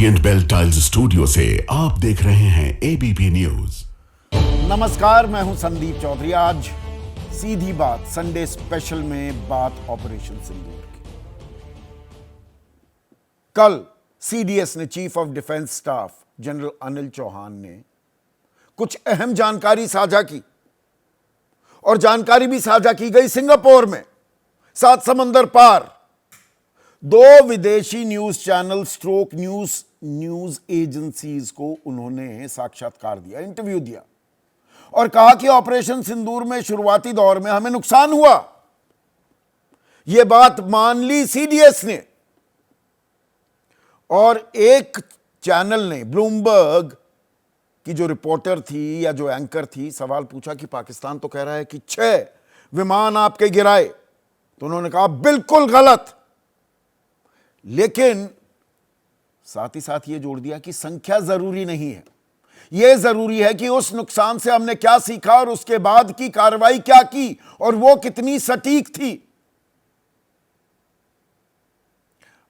Orient bell tiles studio से आप देख रहे हैं एबीपी न्यूज। नमस्कार, मैं हूं संदीप चौधरी। आज सीधी बात संडे स्पेशल में बात ऑपरेशन सिंदूर की। कल सीडीएस ने chief of defence staff general Anil Chauhan ने कुछ अहम जानकारी साझा की और जानकारी भी साझा की गई सिंगापुर में, सात समंदर पार। दो विदेशी news channel stroke news agencies को उन्होंने साक्षात्कार दिया, इंटरव्यू दिया और कहा कि ऑपरेशन सिंदूर में शुरुआती दौर में हमें नुकसान हुआ। यह बात मान ली सीडीएस ने और एक चैनल ने, ब्लूमबर्ग की जो रिपोर्टर थी या जो एंकर थी, सवाल पूछा कि पाकिस्तान तो कह रहा है कि 6 विमान आपके गिराए, तो उन्होंने कहा बिल्कुल गलत। लेकिन साथ ही साथ यह जोड़ दिया कि संख्या जरूरी नहीं है, यह जरूरी है कि उस नुकसान से हमने क्या सीखा और उसके बाद की कार्रवाई क्या की और वो कितनी सटीक थी।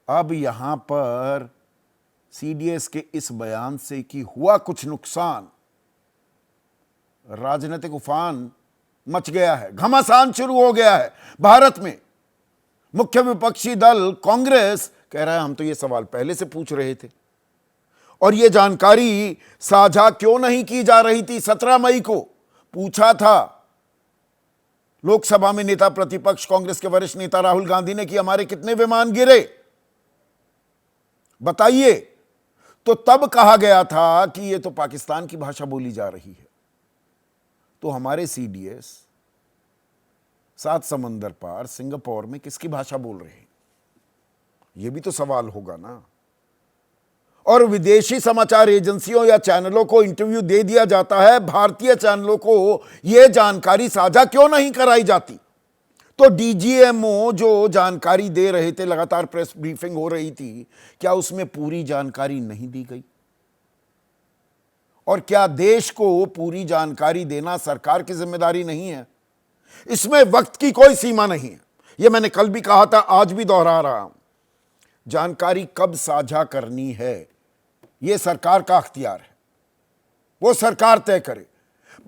अब यहां पर सीडीएस के इस बयान से कि हुआ कुछ नुकसान, राजनीतिक उफान मच गया है, घमासान शुरू हो गया है भारत में। मुख्य विपक्षी दल कांग्रेस कह रहा है हम तो ये सवाल पहले से पूछ रहे थे और ये जानकारी साझा क्यों नहीं की जा रही थी। 17 मई को पूछा था लोकसभा में नेता प्रतिपक्ष कांग्रेस के वरिष्ठ नेता राहुल गांधी ने कि हमारे कितने विमान गिरे बताइए, तो तब कहा गया था कि ये तो पाकिस्तान की भाषा बोली जा रही है। तो हमारे सीडीएस सात समंदर पार सिंगापुर में किसकी भाषा बोल रहे हैं, यह भी तो सवाल होगा ना। और विदेशी समाचार एजेंसियों या चैनलों को इंटरव्यू दे दिया जाता है, भारतीय चैनलों को यह जानकारी साझा क्यों नहीं कराई जाती। तो डीजीएमओ जो जानकारी दे रहे थे, लगातार प्रेस ब्रीफिंग हो रही थी, क्या उसमें पूरी जानकारी नहीं दी गई? और क्या देश को पूरी जानकारी देना सरकार की जिम्मेदारी नहीं है? इसमें वक्त की कोई सीमा नहीं है। यह मैंने कल भी कहा था, आज भी दोहरा रहा हूं। जानकारी कब साझा करनी है यह सरकार का अख्तियार है, वो सरकार तय करे।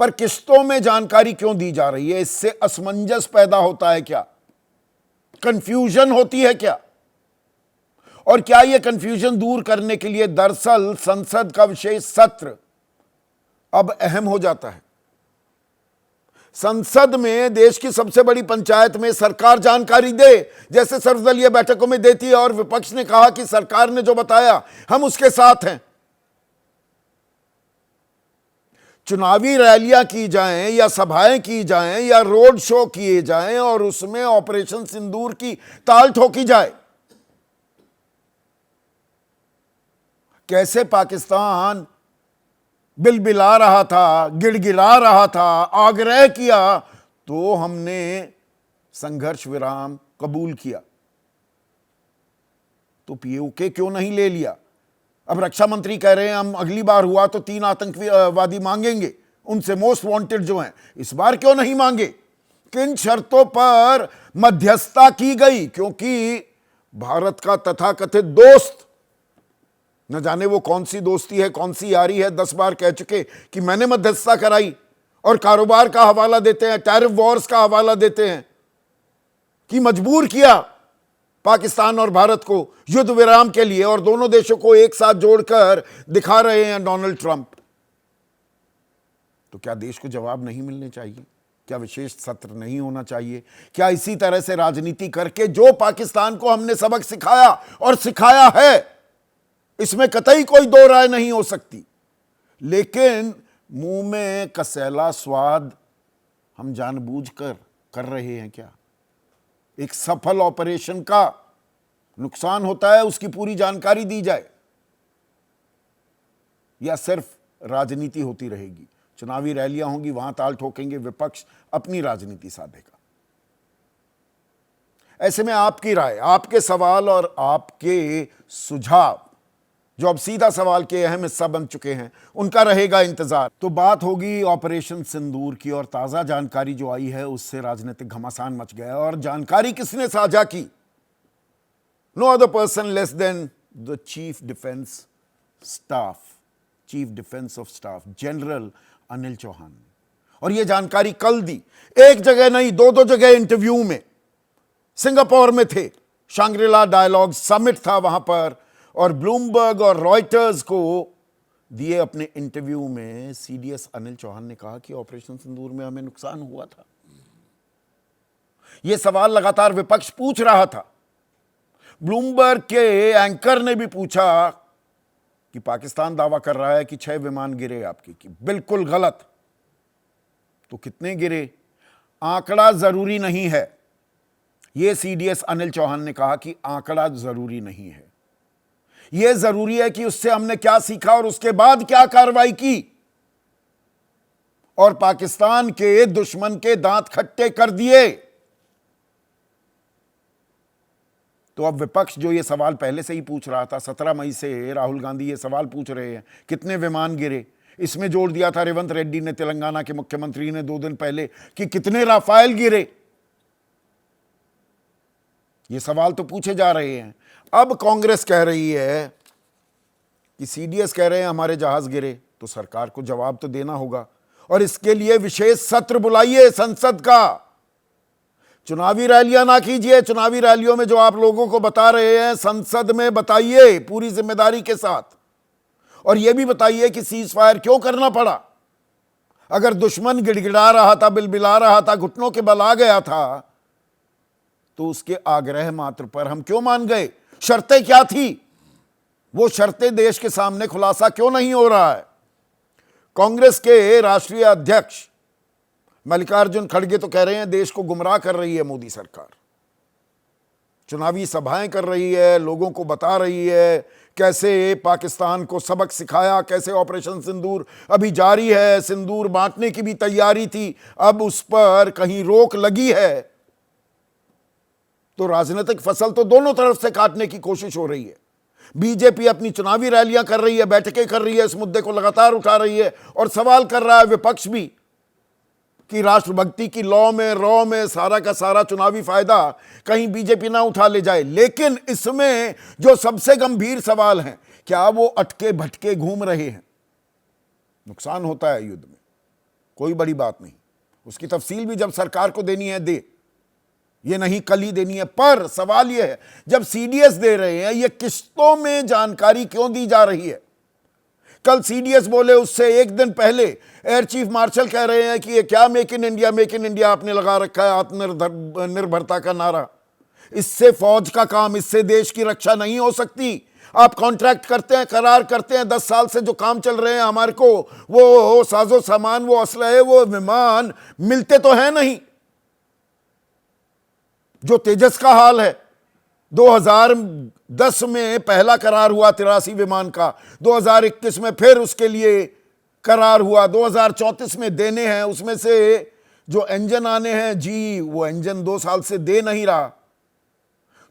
पर किस्तों में जानकारी क्यों दी जा रही है? इससे असमंजस पैदा होता है क्या? कंफ्यूजन होती है क्या? और क्या यह कंफ्यूजन दूर करने के लिए दरअसल संसद का विशेष सत्र अब अहम हो जाता है? संसद में देश की सबसे बड़ी पंचायत में सरकार जानकारी दे, जैसे सर्वदलीय बैठकों में देती है, और विपक्ष ने कहा कि सरकार ने जो बताया हम उसके साथ हैं। चुनावी रैलियां की जाएं या सभाएं की जाएं या रोड शो किए जाएं और उसमें ऑपरेशन सिंदूर की ताल ठोकी जाए। कैसे पाकिस्तान बिलबिला रहा था, गिड़गिड़ा रहा था, आग्रह किया, तो हमने संघर्ष विराम कबूल किया। तो पीओके क्यों नहीं ले लिया? अब रक्षा मंत्री कह रहे हैं हम अगली बार हुआ तो 3 आतंकवादी मांगेंगे, उनसे मोस्ट वांटेड जो हैं। इस बार क्यों नहीं मांगे? किन शर्तों पर मध्यस्थता की गई? क्योंकि भारत का तथाकथित दोस्त, न जाने वो कौन सी दोस्ती है, कौन सी यारी है, 10 बार कह चुके कि मैंने मध्यस्थता कराई, और कारोबार का हवाला देते हैं, टैरिफ वॉर्स का हवाला देते हैं कि मजबूर किया पाकिस्तान और भारत को युद्ध विराम के लिए, और दोनों देशों को एक साथ जोड़कर दिखा रहे हैं डोनाल्ड ट्रंप। तो क्या देश को जवाब नहीं मिलने चाहिए? क्या विशेष सत्र नहीं होना चाहिए? क्या इसी तरह से राजनीति करके जो पाकिस्तान को हमने सबक सिखाया और सिखाया है, इसमें कतई कोई दो राय नहीं हो सकती, लेकिन मुंह में कसैला स्वाद हम जानबूझकर कर रहे हैं क्या? एक सफल ऑपरेशन का नुकसान होता है, उसकी पूरी जानकारी दी जाए, या सिर्फ राजनीति होती रहेगी? चुनावी रैलियां होंगी, वहां ताल ठोकेंगे, विपक्ष अपनी राजनीति साधेगा। ऐसे में आपकी राय, आपके सवाल और आपके सुझाव, जो अब सीधा सवाल के अहम हिस्सा बन चुके हैं, उनका रहेगा इंतजार। तो बात होगी ऑपरेशन सिंदूर की, और ताजा जानकारी जो आई है उससे राजनीतिक घमासान मच गया। और जानकारी किसने साझा की? No other person less than the chief defence staff, chief defence of staff general Anil Chauhan ने, और यह जानकारी कल दी। एक जगह नहीं, दो दो जगह इंटरव्यू में। सिंगापुर में थे, शांग्रीला डायलॉग समिट था वहां पर, और ब्लूमबर्ग और रॉयटर्स को दिए अपने इंटरव्यू में सीडीएस अनिल चौहान ने कहा कि ऑपरेशन सिंदूर में हमें नुकसान हुआ था। यह सवाल लगातार विपक्ष पूछ रहा था। ब्लूमबर्ग के एंकर ने भी पूछा कि पाकिस्तान दावा कर रहा है कि 6 विमान गिरे आपके, कि बिल्कुल गलत। तो कितने गिरे? आंकड़ा जरूरी नहीं है। यह सीडीएस अनिल चौहान ने कहा कि आंकड़ा जरूरी नहीं है, यह जरूरी है कि उससे हमने क्या सीखा और उसके बाद क्या कार्रवाई की, और पाकिस्तान के दुश्मन के दांत खट्टे कर दिए। तो अब विपक्ष जो ये सवाल पहले से ही पूछ रहा था, 17 मई से राहुल गांधी ये सवाल पूछ रहे हैं कितने विमान गिरे। इसमें जोड़ दिया था रेवंत रेड्डी ने, तेलंगाना के मुख्यमंत्री ने 2 दिन पहले, कि कितने राफेल गिरे। ये सवाल तो पूछे जा रहे हैं। अब कांग्रेस कह रही है कि सीडीएस कह रहे हैं हमारे जहाज गिरे, तो सरकार को जवाब तो देना होगा, और इसके लिए विशेष सत्र बुलाइए संसद का। चुनावी रैलियां ना कीजिए, चुनावी रैलियों में जो आप लोगों को बता रहे हैं संसद में बताइए पूरी जिम्मेदारी के साथ, और यह भी बताइए कि सीज फायर क्यों करना पड़ा। अगर दुश्मन गिड़गिड़ा रहा था, बिलबिला रहा था, घुटनों के बल आ गया था, तो उसके आग्रह मात्र पर हम क्यों मान गए? शर्तें क्या थी? वो शर्तें देश के सामने खुलासा क्यों नहीं हो रहा है? कांग्रेस के राष्ट्रीय अध्यक्ष मल्लिकार्जुन खड़गे तो कह रहे हैं देश को गुमराह कर रही है मोदी सरकार, चुनावी सभाएं कर रही है, लोगों को बता रही है कैसे पाकिस्तान को सबक सिखाया, कैसे ऑपरेशन सिंदूर अभी जारी है, सिंदूर बांटने की भी तैयारी थी, अब उस पर कहीं रोक लगी है। तो राजनीतिक फसल तो दोनों तरफ से काटने की कोशिश हो रही है। बीजेपी अपनी चुनावी रैलियां कर रही है, बैठकें कर रही है, इस मुद्दे को लगातार उठा रही है, और सवाल कर रहा है विपक्ष भी कि राष्ट्रभक्ति की लौ में सारा का सारा चुनावी फायदा कहीं बीजेपी ना उठा ले जाए। लेकिन इसमें जो सबसे गंभीर सवाल है, क्या वो अटके भटके घूम रहे हैं? नुकसान होता है युद्ध में, कोई बड़ी बात नहीं, उसकी तफसील भी जब सरकार को देनी है दे, ये नहीं कल ही देनी है। पर सवाल यह है, जब सीडीएस दे रहे हैं, ये किस्तों में जानकारी क्यों दी जा रही है? कल सीडीएस बोले, उससे एक दिन पहले एयर चीफ मार्शल कह रहे हैं कि ये क्या मेक इन इंडिया आपने लगा रखा है, आत्मनिर्भरता का नारा। इससे फौज का काम, इससे देश की रक्षा नहीं हो सकती। आप कॉन्ट्रैक्ट करते हैं, करार करते हैं, 10 साल से जो काम चल रहे हैं हमारे को, वो साजो सामान, वो असलहे, वो विमान मिलते तो है नहीं। जो तेजस का हाल है, 2010 में पहला करार हुआ 83 विमान का, 2021 में फिर उसके लिए करार हुआ, 2034 में देने हैं। उसमें से जो इंजन आने हैं जी, वो इंजन 2 साल से दे नहीं रहा।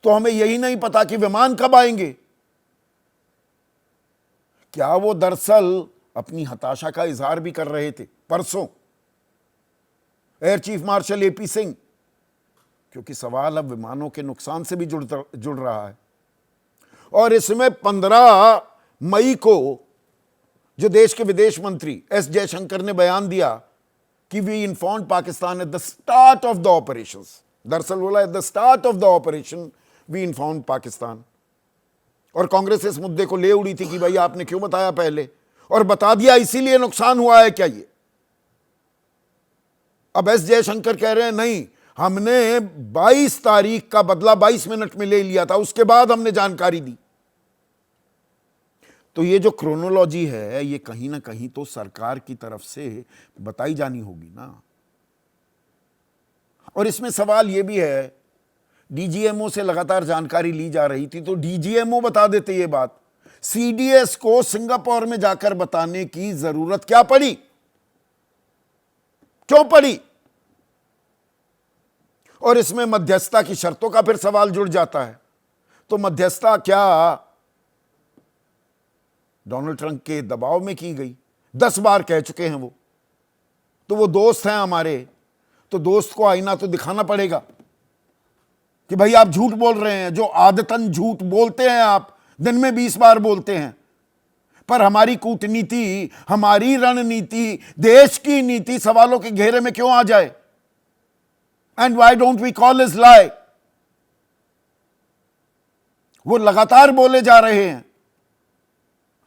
तो हमें यही नहीं पता कि विमान कब आएंगे। क्या वो दरअसल अपनी हताशा का इजहार भी कर रहे थे परसों air chief marshal AP Singh? क्योंकि सवाल अब विमानों के नुकसान से भी जुड़ रहा है। और इसमें 15 मई को जो देश के विदेश मंत्री एस जयशंकर ने बयान दिया कि we informed Pakistan at the start of the operations, दरअसल बोला at the start of the operation we informed Pakistan. और कांग्रेस इस मुद्दे को ले उड़ी थी कि भाई आपने क्यों बताया पहले, और बता दिया इसीलिए नुकसान हुआ है क्या ये? अब एस जयशंकर कह रहे हैं नहीं, हमने 22 तारीख का बदला 22 मिनट में ले लिया था, उसके बाद हमने जानकारी दी। तो ये जो क्रोनोलॉजी है, ये कहीं ना कहीं तो सरकार की तरफ से बताई जानी होगी ना। और इसमें सवाल ये भी है, डीजीएमओ से लगातार जानकारी ली जा रही थी, तो डीजीएमओ बता देते ये बात, सीडीएस को सिंगापुर में जाकर बताने की जरूरत क्या पड़ी? क्यों पड़ी? और इसमें मध्यस्थता की शर्तों का फिर सवाल जुड़ जाता है। तो मध्यस्थता क्या डोनाल्ड ट्रंप के दबाव में की गई? 10 बार कह चुके हैं वो, तो वो दोस्त हैं हमारे, तो दोस्त को आईना तो दिखाना पड़ेगा कि भाई आप झूठ बोल रहे हैं, जो आदतन झूठ बोलते हैं आप, दिन में 20 बार बोलते हैं। पर हमारी कूटनीति, हमारी रणनीति, देश की नीति सवालों के घेरे में क्यों आ जाए? And why don't we call is lie? वो लगातार बोले जा रहे हैं,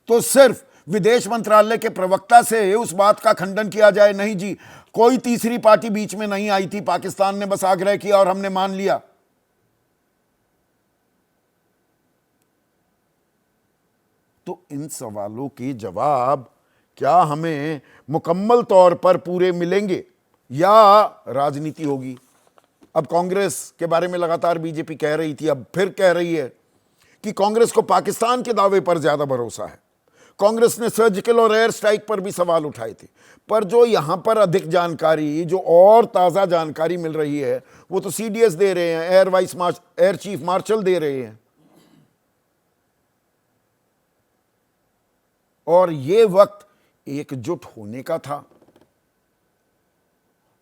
तो सिर्फ विदेश मंत्रालय के प्रवक्ता से उस बात का खंडन किया जाए, नहीं जी, कोई तीसरी पार्टी बीच में नहीं आई थी, पाकिस्तान ने बस आग्रह किया और हमने मान लिया। तो इन सवालों के जवाब क्या हमें मुकम्मल तौर पर पूरे मिलेंगे या राजनीति होगी? अब कांग्रेस के बारे में लगातार बीजेपी कह रही थी, अब फिर कह रही है कि कांग्रेस को पाकिस्तान के दावे पर ज्यादा भरोसा है। कांग्रेस ने सर्जिकल और एयर स्ट्राइक पर भी सवाल उठाए थे, पर जो यहां पर अधिक जानकारी, जो और ताजा जानकारी मिल रही है, वो तो सीडीएस दे रहे हैं, एयर चीफ मार्शल दे रहे हैं। और ये वक्त एकजुट होने का था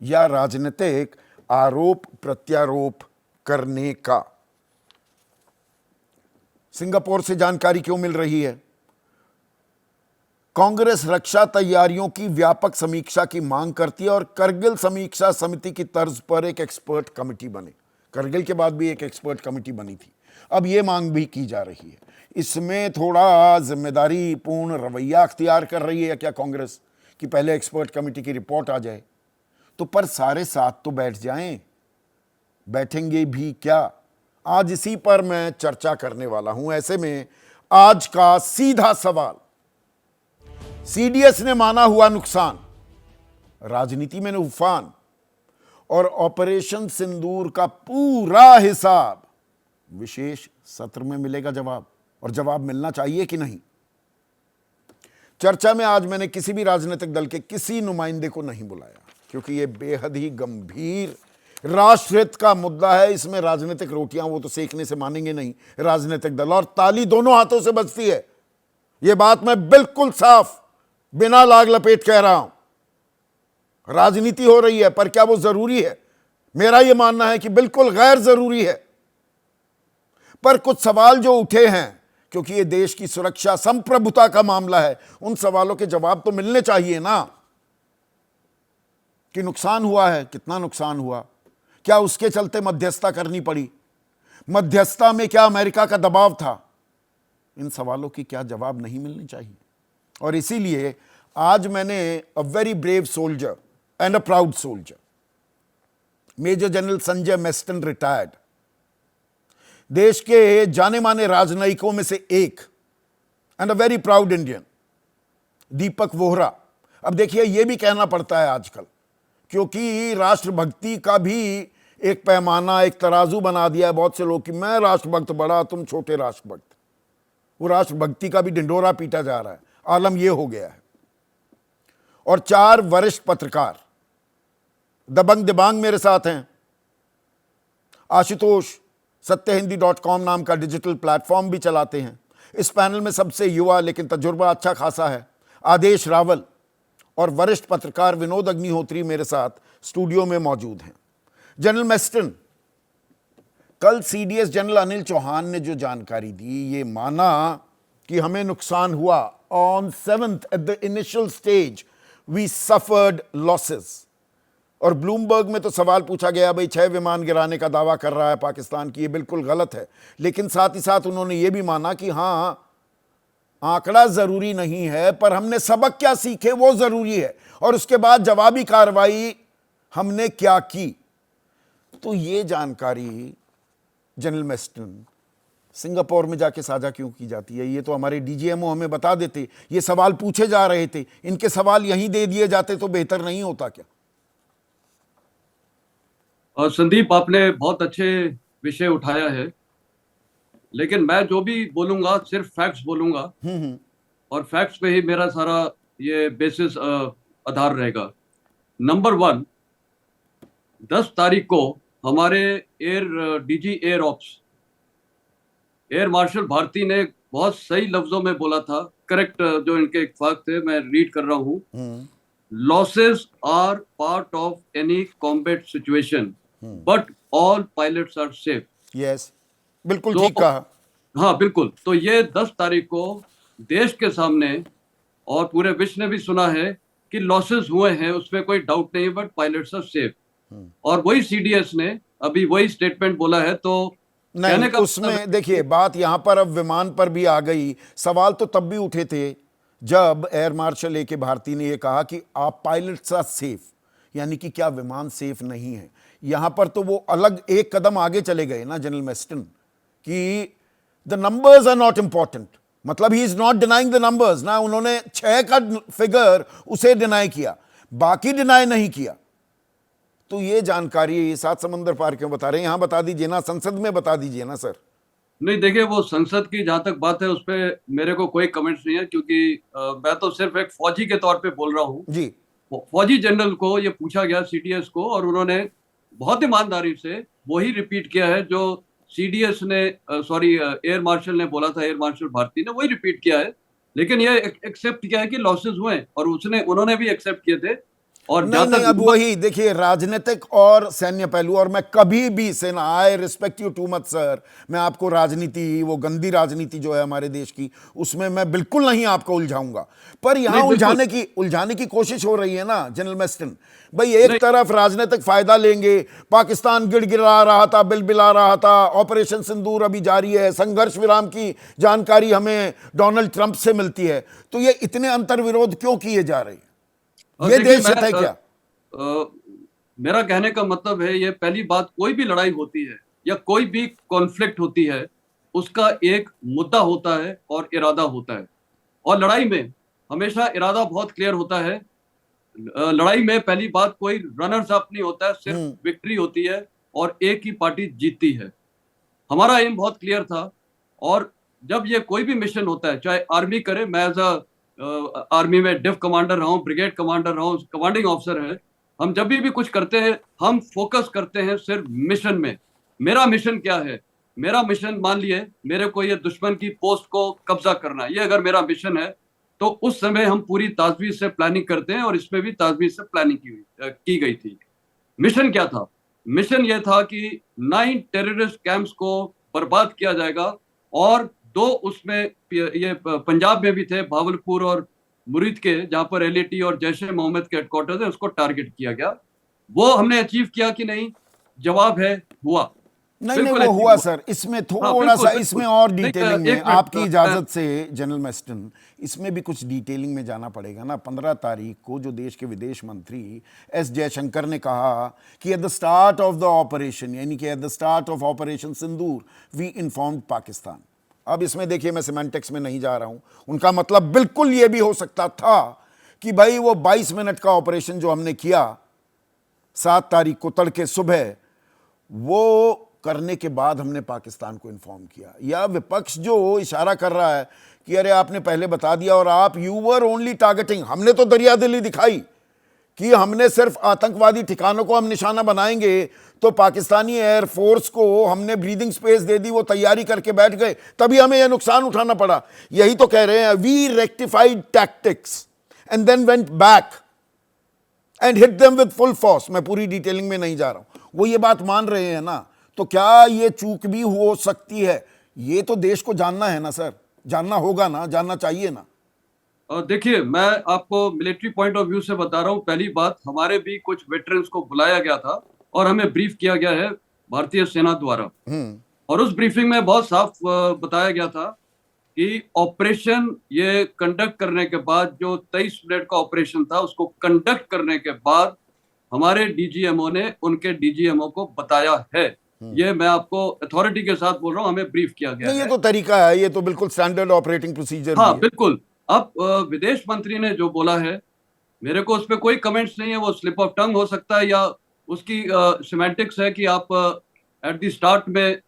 या राजनीतिक आरोप प्रत्यारोप करने का? सिंगापुर से जानकारी क्यों मिल रही है? कांग्रेस रक्षा तैयारियों की व्यापक समीक्षा की मांग करती है और करगिल समीक्षा समिति की तर्ज पर एक एक्सपर्ट कमेटी बने। करगिल के बाद भी एक एक्सपर्ट कमेटी बनी थी, अब यह मांग भी की जा रही है। इसमें थोड़ा जिम्मेदारी पूर्ण रवैया अख्तियार कर रही है क्या कांग्रेस कि पहले एक्सपर्ट कमेटी की रिपोर्ट आ जाए? तो पर सारे साथ तो बैठ जाएं, बैठेंगे भी क्या? आज इसी पर मैं चर्चा करने वाला हूं। ऐसे में आज का सीधा सवाल, सीडीएस ने माना हुआ नुकसान, राजनीति में उफान और ऑपरेशन सिंदूर का पूरा हिसाब विशेष सत्र में मिलेगा जवाब, और जवाब मिलना चाहिए कि नहीं। चर्चा में आज मैंने किसी भी राजनीतिक दल के किसी नुमाइंदे को नहीं बुलाया, क्योंकि यह बेहद ही गंभीर राष्ट्रहित का मुद्दा है। इसमें राजनीतिक रोटियां वो तो सेकने से मानेंगे नहीं राजनीतिक दल, और ताली दोनों हाथों से बजती है। यह बात मैं बिल्कुल साफ बिना लाग लपेट कह रहा हूं। राजनीति हो रही है, पर क्या वो जरूरी है? मेरा यह मानना है कि बिल्कुल गैर जरूरी है। पर कुछ सवाल जो उठे हैं, क्योंकि ये देश की सुरक्षा संप्रभुता का मामला है, उन सवालों के जवाब तो मिलने चाहिए ना। कि नुकसान हुआ है, कितना नुकसान हुआ, क्या उसके चलते मध्यस्थता करनी पड़ी, मध्यस्थता में क्या अमेरिका का दबाव था? इन सवालों की क्या जवाब नहीं मिलने चाहिए? और इसीलिए आज मैंने a very brave soldier and a proud soldier, major general Sanjay Meston retired, देश के जाने माने राजनयिकों में से एक, and a very proud Indian, Deepak Vohra. अब देखिए, यह भी कहना पड़ता है आजकल, क्योंकि राष्ट्रभक्ति का भी एक पैमाना, एक तराजू बना दिया है बहुत से लोग कि मैं राष्ट्रभक्त बड़ा, तुम छोटे राष्ट्रभक्त। वो राष्ट्रभक्ति का भी ढिंडोरा पीटा जा रहा है, आलम यह हो गया है। और 4 वरिष्ठ पत्रकार दबंग दिबांग मेरे साथ हैं। आशुतोष सत्यहिंदी.com नाम का डिजिटल प्लेटफॉर्म भी चलाते हैं। इस पैनल में सबसे युवा लेकिन तजुर्बा अच्छा खासा है आदेश रावल, और वरिष्ठ पत्रकार विनोद अग्निहोत्री मेरे साथ स्टूडियो में मौजूद हैं। जनरल मेस्टन, कल सीडीएस जनरल अनिल चौहान ने जो जानकारी दी, ये माना कि हमें नुकसान हुआ। On 7th at the initial stage we suffered losses. और ब्लूमबर्ग में तो सवाल पूछा गया, भाई 6 विमान गिराने का दावा कर रहा है पाकिस्तान की, ये बिल्कुल गलत है। लेकिन साथ ही साथ उन्होंने ये भी माना कि हां, आंकड़ा जरूरी नहीं है, पर हमने सबक क्या सीखे वो जरूरी है, और उसके बाद जवाबी कार्रवाई हमने क्या की। तो ये जानकारी जनरल मेस्टन सिंगापुर में जाके साझा क्यों की जाती है? ये तो हमारे डीजीएमओ हमें बता देते। ये सवाल पूछे जा रहे थे, इनके सवाल यहीं दे दिए जाते तो बेहतर नहीं होता क्या? संदीप, आपने बहुत अच्छे विषय उठाया है, लेकिन मैं जो भी बोलूंगा सिर्फ फैक्ट्स बोलूंगा, और फैक्ट्स पे ही मेरा सारा ये बेसिस आधार रहेगा। नंबर 1, 10 तारीख को हमारे DG air ops air marshal Bharti ने बहुत सही लफ्जों में बोला था, करेक्ट जो इनके इत्तेफाक थे, मैं रीड कर रहा हूँ, losses are part of any combat situation but all pilots are safe. Yes, बिल्कुल ठीक कहा। हाँ बिल्कुल। तो ये 10 तारीख को देश के सामने और पूरे विश्व ने भी सुना है कि लॉसेस हुए हैं, उसमें कोई डाउट नहीं, बट पायलट्स आर सेफ। और वही सीडीएस ने अभी वही स्टेटमेंट बोला है। तो नहीं, कहने का मतलब उसमें देखिए बात यहां पर अब विमान पर भी आ गई। सवाल तो तब भी उठे थे जब एयर मार्शल ए.के. भारती ने यह कहा कि आप पायलट्स आर सेफ, यानी कि क्या विमान सेफ नहीं है। यहां पर तो वो अलग एक कदम आगे चले गए ना जनरल मेस्टन, कि the numbers are not important. मतलब he is not denying the numbers ना, उन्होंने 6 का फिगर उसे डिनाई किया, बाकी डिनाई नहीं किया। तो ये जानकारी ये 7 समंदर पार क्यों बता रहे हैं, यहां बता दीजिए ना, संसद में बता दीजिए ना सर। नहीं, देखिए वो संसद की जहां तक बात है उस पर मेरे को कोई कमेंट्स नहीं है, क्योंकि मैं तो सिर्फ एक फौजी के तौर पे बोल रहा हूँ। जी, फौजी जनरल को ये पूछा गया सीडीएस को, और उन्होंने बहुत ईमानदारी से वही रिपीट किया है जो सीडीएस ने सॉरी एयर मार्शल ने बोला था, एयर मार्शल भारती ने वही रिपीट किया है। लेकिन ये एक्सेप्ट किया है कि लॉसेस हुए हैं, और उन्होंने भी एक्सेप्ट किए थे। और नहीं जहां नहीं, तक अब वही देखिए राजनीतिक और सैन्य पहलू, और मैं कभी भी सेना, I respect you too much sir, मैं आपको राजनीति, वो गंदी राजनीति जो है हमारे देश की, उसमें मैं बिल्कुल नहीं आपको उलझाऊंगा। पर यहां नहीं, बिल्कुल। उलझाने की कोशिश हो रही है ना जनरल मेस्टन भाई। एक तरफ राजनीतिक फायदा लेंगे, पाकिस्तान गिड़गिड़ा रहा था, बिलबिला रहा था, ऑपरेशन सिंदूर अभी जारी है, संघर्ष विराम की जानकारी हमें डोनाल्ड ट्रंप से मिलती है, तो ये इतने अंतर्विरोध क्यों किए जा रहे हैं? ये देखिए, देश है क्या? मेरा कहने का मतलब है, ये पहली बात, कोई भी लड़ाई होती है या कोई भी कॉन्फ्लिक्ट होती है, उसका एक मुद्दा होता है और इरादा होता है। और लड़ाई में हमेशा इरादा बहुत क्लियर होता है। लड़ाई में पहली बात, कोई रनर्स अप नहीं होता है, सिर्फ विक्ट्री होती है और एक ही पार्टी जीतती है। हमारा एम बहुत क्लियर था। और जब ये कोई भी मिशन होता है, चाहे आर्मी करे, मैं एज आर्मी में डिफ कमांडर रहा हूँ, ब्रिगेड कमांडर रहा हूँ, कमांडिंग ऑफिसर है, हम जब भी कुछ करते हैं हम फोकस करते हैं सिर्फ मिशन में। मेरा मिशन क्या है? मेरा मिशन, मान लिए मेरे को ये दुश्मन की पोस्ट को कब्जा करना है, ये अगर मेरा मिशन है तो उस समय हम पूरी ताजवीज से प्लानिंग करते हैं, और इसमें भी ताजवीज से प्लानिंग की गई थी। मिशन क्या था? मिशन यह था कि 9 टेररिस्ट कैंप्स को बर्बाद किया जाएगा, और 2 उसमें ये पंजाब में भी थे, भावलपुर और मुरीद के, जहां पर एलएटी और जैश ए मोहम्मद के हेडक्वार्टर्स है, उसको टारगेट किया गया। वो हमने अचीव किया कि नहीं? जवाब है हुआ। नहीं नहीं, बिल्कुल वो achieve हुआ सर। इसमें हाँ, थोड़ा बिल्कुल, सा बिल्कुल। इसमें और नहीं, डिटेलिंग में, एक मिनट, आपकी इजाजत से जनरल मेस्टन, इसमें भी कुछ डिटेलिंग में जाना पड़ेगा ना। 15 तारीख को जो देश के विदेश मंत्री एस जयशंकर ने कहा कि at the start of the operation, यानी कि at the start of operation Sindoor we informed Pakistan. अब इसमें देखिए, मैं सिमेंटिक्स में नहीं जा रहा हूं, उनका मतलब बिल्कुल ये भी हो सकता था कि भाई वो 22 मिनट का ऑपरेशन जो हमने किया 7 तारीख को तड़के सुबह, वो करने के बाद हमने पाकिस्तान को इन्फॉर्म किया। या विपक्ष जो इशारा कर रहा है कि अरे आपने पहले बता दिया और आप यू वर ओनली टारगेटिंग, हमने तो दरियादिली दिखाई कि हमने सिर्फ आतंकवादी ठिकानों को हम निशाना बनाएंगे, तो पाकिस्तानी एयरफोर्स को हमने ब्रीदिंग स्पेस दे दी, वो तैयारी करके बैठ गए, तभी हमें यह नुकसान उठाना पड़ा। यही तो कह रहे हैं, we rectified tactics and then went back and hit them with full force. मैं पूरी डिटेलिंग में नहीं जा रहा हूं, वो ये बात मान रहे हैं ना। तो क्या ये चूक भी हो सकती है? ये तो देश को जानना है ना सर, जानना होगा ना, जानना चाहिए ना। देखिए, मैं आपको मिलिट्री पॉइंट ऑफ व्यू से बता रहा हूँ। पहली बात, हमारे भी कुछ वेटरन्स को बुलाया गया था और हमें ब्रीफ किया गया है भारतीय सेना द्वारा। और उस ब्रीफिंग में बहुत साफ बताया गया था कि ऑपरेशन ये कंडक्ट करने के बाद, जो 23 मिनट का ऑपरेशन था, उसको कंडक्ट करने के बाद हमारे डीजीएमओ ने उनके डीजीएमओ को बताया है। ये मैं आपको अथॉरिटी के साथ बोल रहा हूँ, हमें ब्रीफ किया गया नहीं, है। ये तो तरीका है, ये तो बिल्कुल स्टैंडर्ड ऑपरेटिंग प्रोसीजर हाँ, है। बिल्कुल। अब विदेश मंत्री ने जो बोला है, मेरे को उस पर कोई कमेंट्स नहीं है। वो स्लिप ऑफ टंग हो सकता है या उसकी सिमेंटिक्स है कि आप एट द स्टार्ट में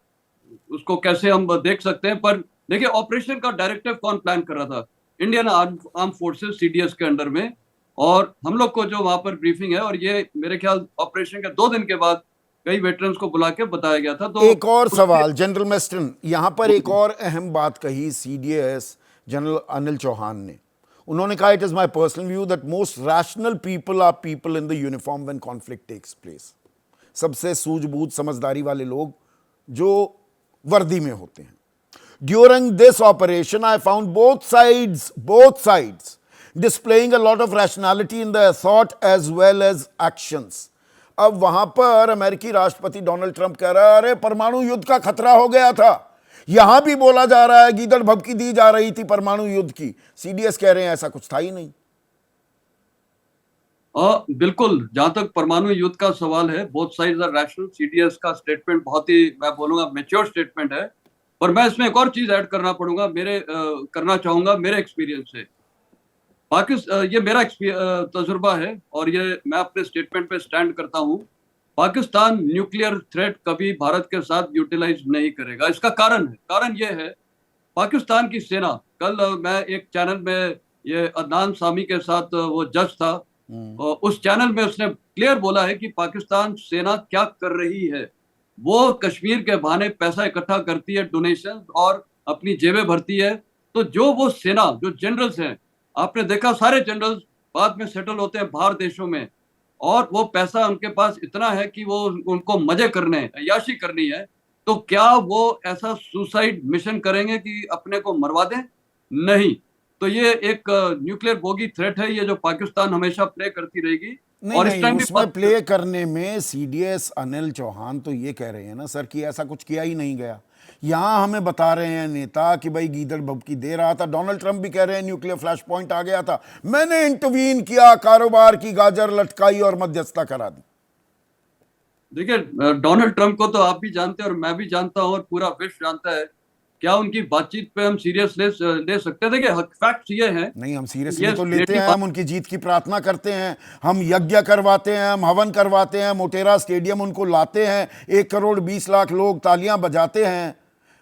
उसको कैसे हम देख सकते हैं। पर देखिए, ऑपरेशन का डायरेक्टिव कौन प्लान कर रहा था? इंडियन आर्म फोर्सेस सीडीएस के अंडर में। और हम लोग को जो वहां पर ब्रीफिंग है, और ये मेरे ख्याल ऑपरेशन के 2 दिन के बाद कई वेटरन्स को बुला के बताया गया था। तो एक और सवाल जनरल मेस्टन, यहां पर एक और अहम बात कही सीडीएस जनरल अनिल चौहान ने। उन्होंने कहा, it is my personal view that most rational people are people in the uniform when conflict takes place. सबसे सूझबूझ समझदारी वाले लोग जो वर्दी में होते हैं। During this operation, I found both sides displaying a lot of rationality in their thought as well as actions. अब वहां पर अमेरिकी राष्ट्रपति डोनाल्ड ट्रंप कह रहा है अरे परमाणु युद्ध का खतरा हो गया था, यहां भी बोला जा रहा है गीदड़ भभकी दी जा रही थी परमाणु युद्ध की, सीडीएस कह रहे हैं ऐसा कुछ था ही नहीं। बिल्कुल, जहां तक परमाणु युद्ध का सवाल है, both sides are rational. CDS का स्टेटमेंट बहुत ही, मैं बोलूंगा, मैच्योर स्टेटमेंट है। पर मैं इसमें एक और चीज ऐड करना चाहूंगा मेरे एक्सपीरियंस से। ये मेरा तजुर्बा है और ये मैं अपने स्टेटमेंट पे स्टैंड करता हूँ। पाकिस्तान न्यूक्लियर थ्रेट कभी भारत के साथ यूटिलाइज नहीं करेगा। इसका कारण ये है, पाकिस्तान की सेना, कल मैं एक चैनल में, ये अदनान सामी के साथ वो जज था, उस चैनल में उसने क्लियर बोला है कि पाकिस्तान सेना क्या कर रही है। वो कश्मीर के बहाने पैसा इकट्ठा करती है, डोनेशन, और अपनी जेबें भरती है। तो जो वो सेना, जो जनरल्स हैं, आपने देखा सारे जनरल्स बाद में सेटल होते हैं बाहर देशों में, और वो पैसा उनके पास इतना है कि वो उनको मजे करने, अय्याशी करनी है। तो क्या वो ऐसा सुसाइड मिशन करेंगे कि अपने को मरवा दें? नहीं। तो ये एक न्यूक्लियर बोगी थ्रेट है, ये जो पाकिस्तान हमेशा प्ले करती रहेगी। नहीं, और इस टाइम उसमें प्ले करने में सीडीएस अनिल चौहान तो ये कह रहे हैं ना सर कि ऐसा कुछ किया ही नहीं गया। यहां हमें बता रहे हैं नेता कि भाई गीदड़ भभकी दे रहा था। डोनाल्ड ट्रंप भी कह रहे हैं न्यूक्लियर फ्लैश पॉइंट आ गया था, मैंने इंटरवीन किया, कारोबार की गाजर लटकाई और मध्यस्थता करा दी। देखिए, डोनाल्ड ट्रंप को तो आप भी जानते हैं और मैं भी जानता हूं और पूरा विश्व जानता है। क्या उनकी बातचीत पे हम सीरियस ले सकते थे? फैक्ट ये है। नहीं, हम सीरियसली तो लेते हैं, हम उनकी जीत की प्रार्थना करते हैं, हम यज्ञ करवाते हैं, हम हवन करवाते हैं, मोटेरा स्टेडियम उनको लाते हैं, 1 करोड़ 20 लाख लोग तालियां बजाते हैं,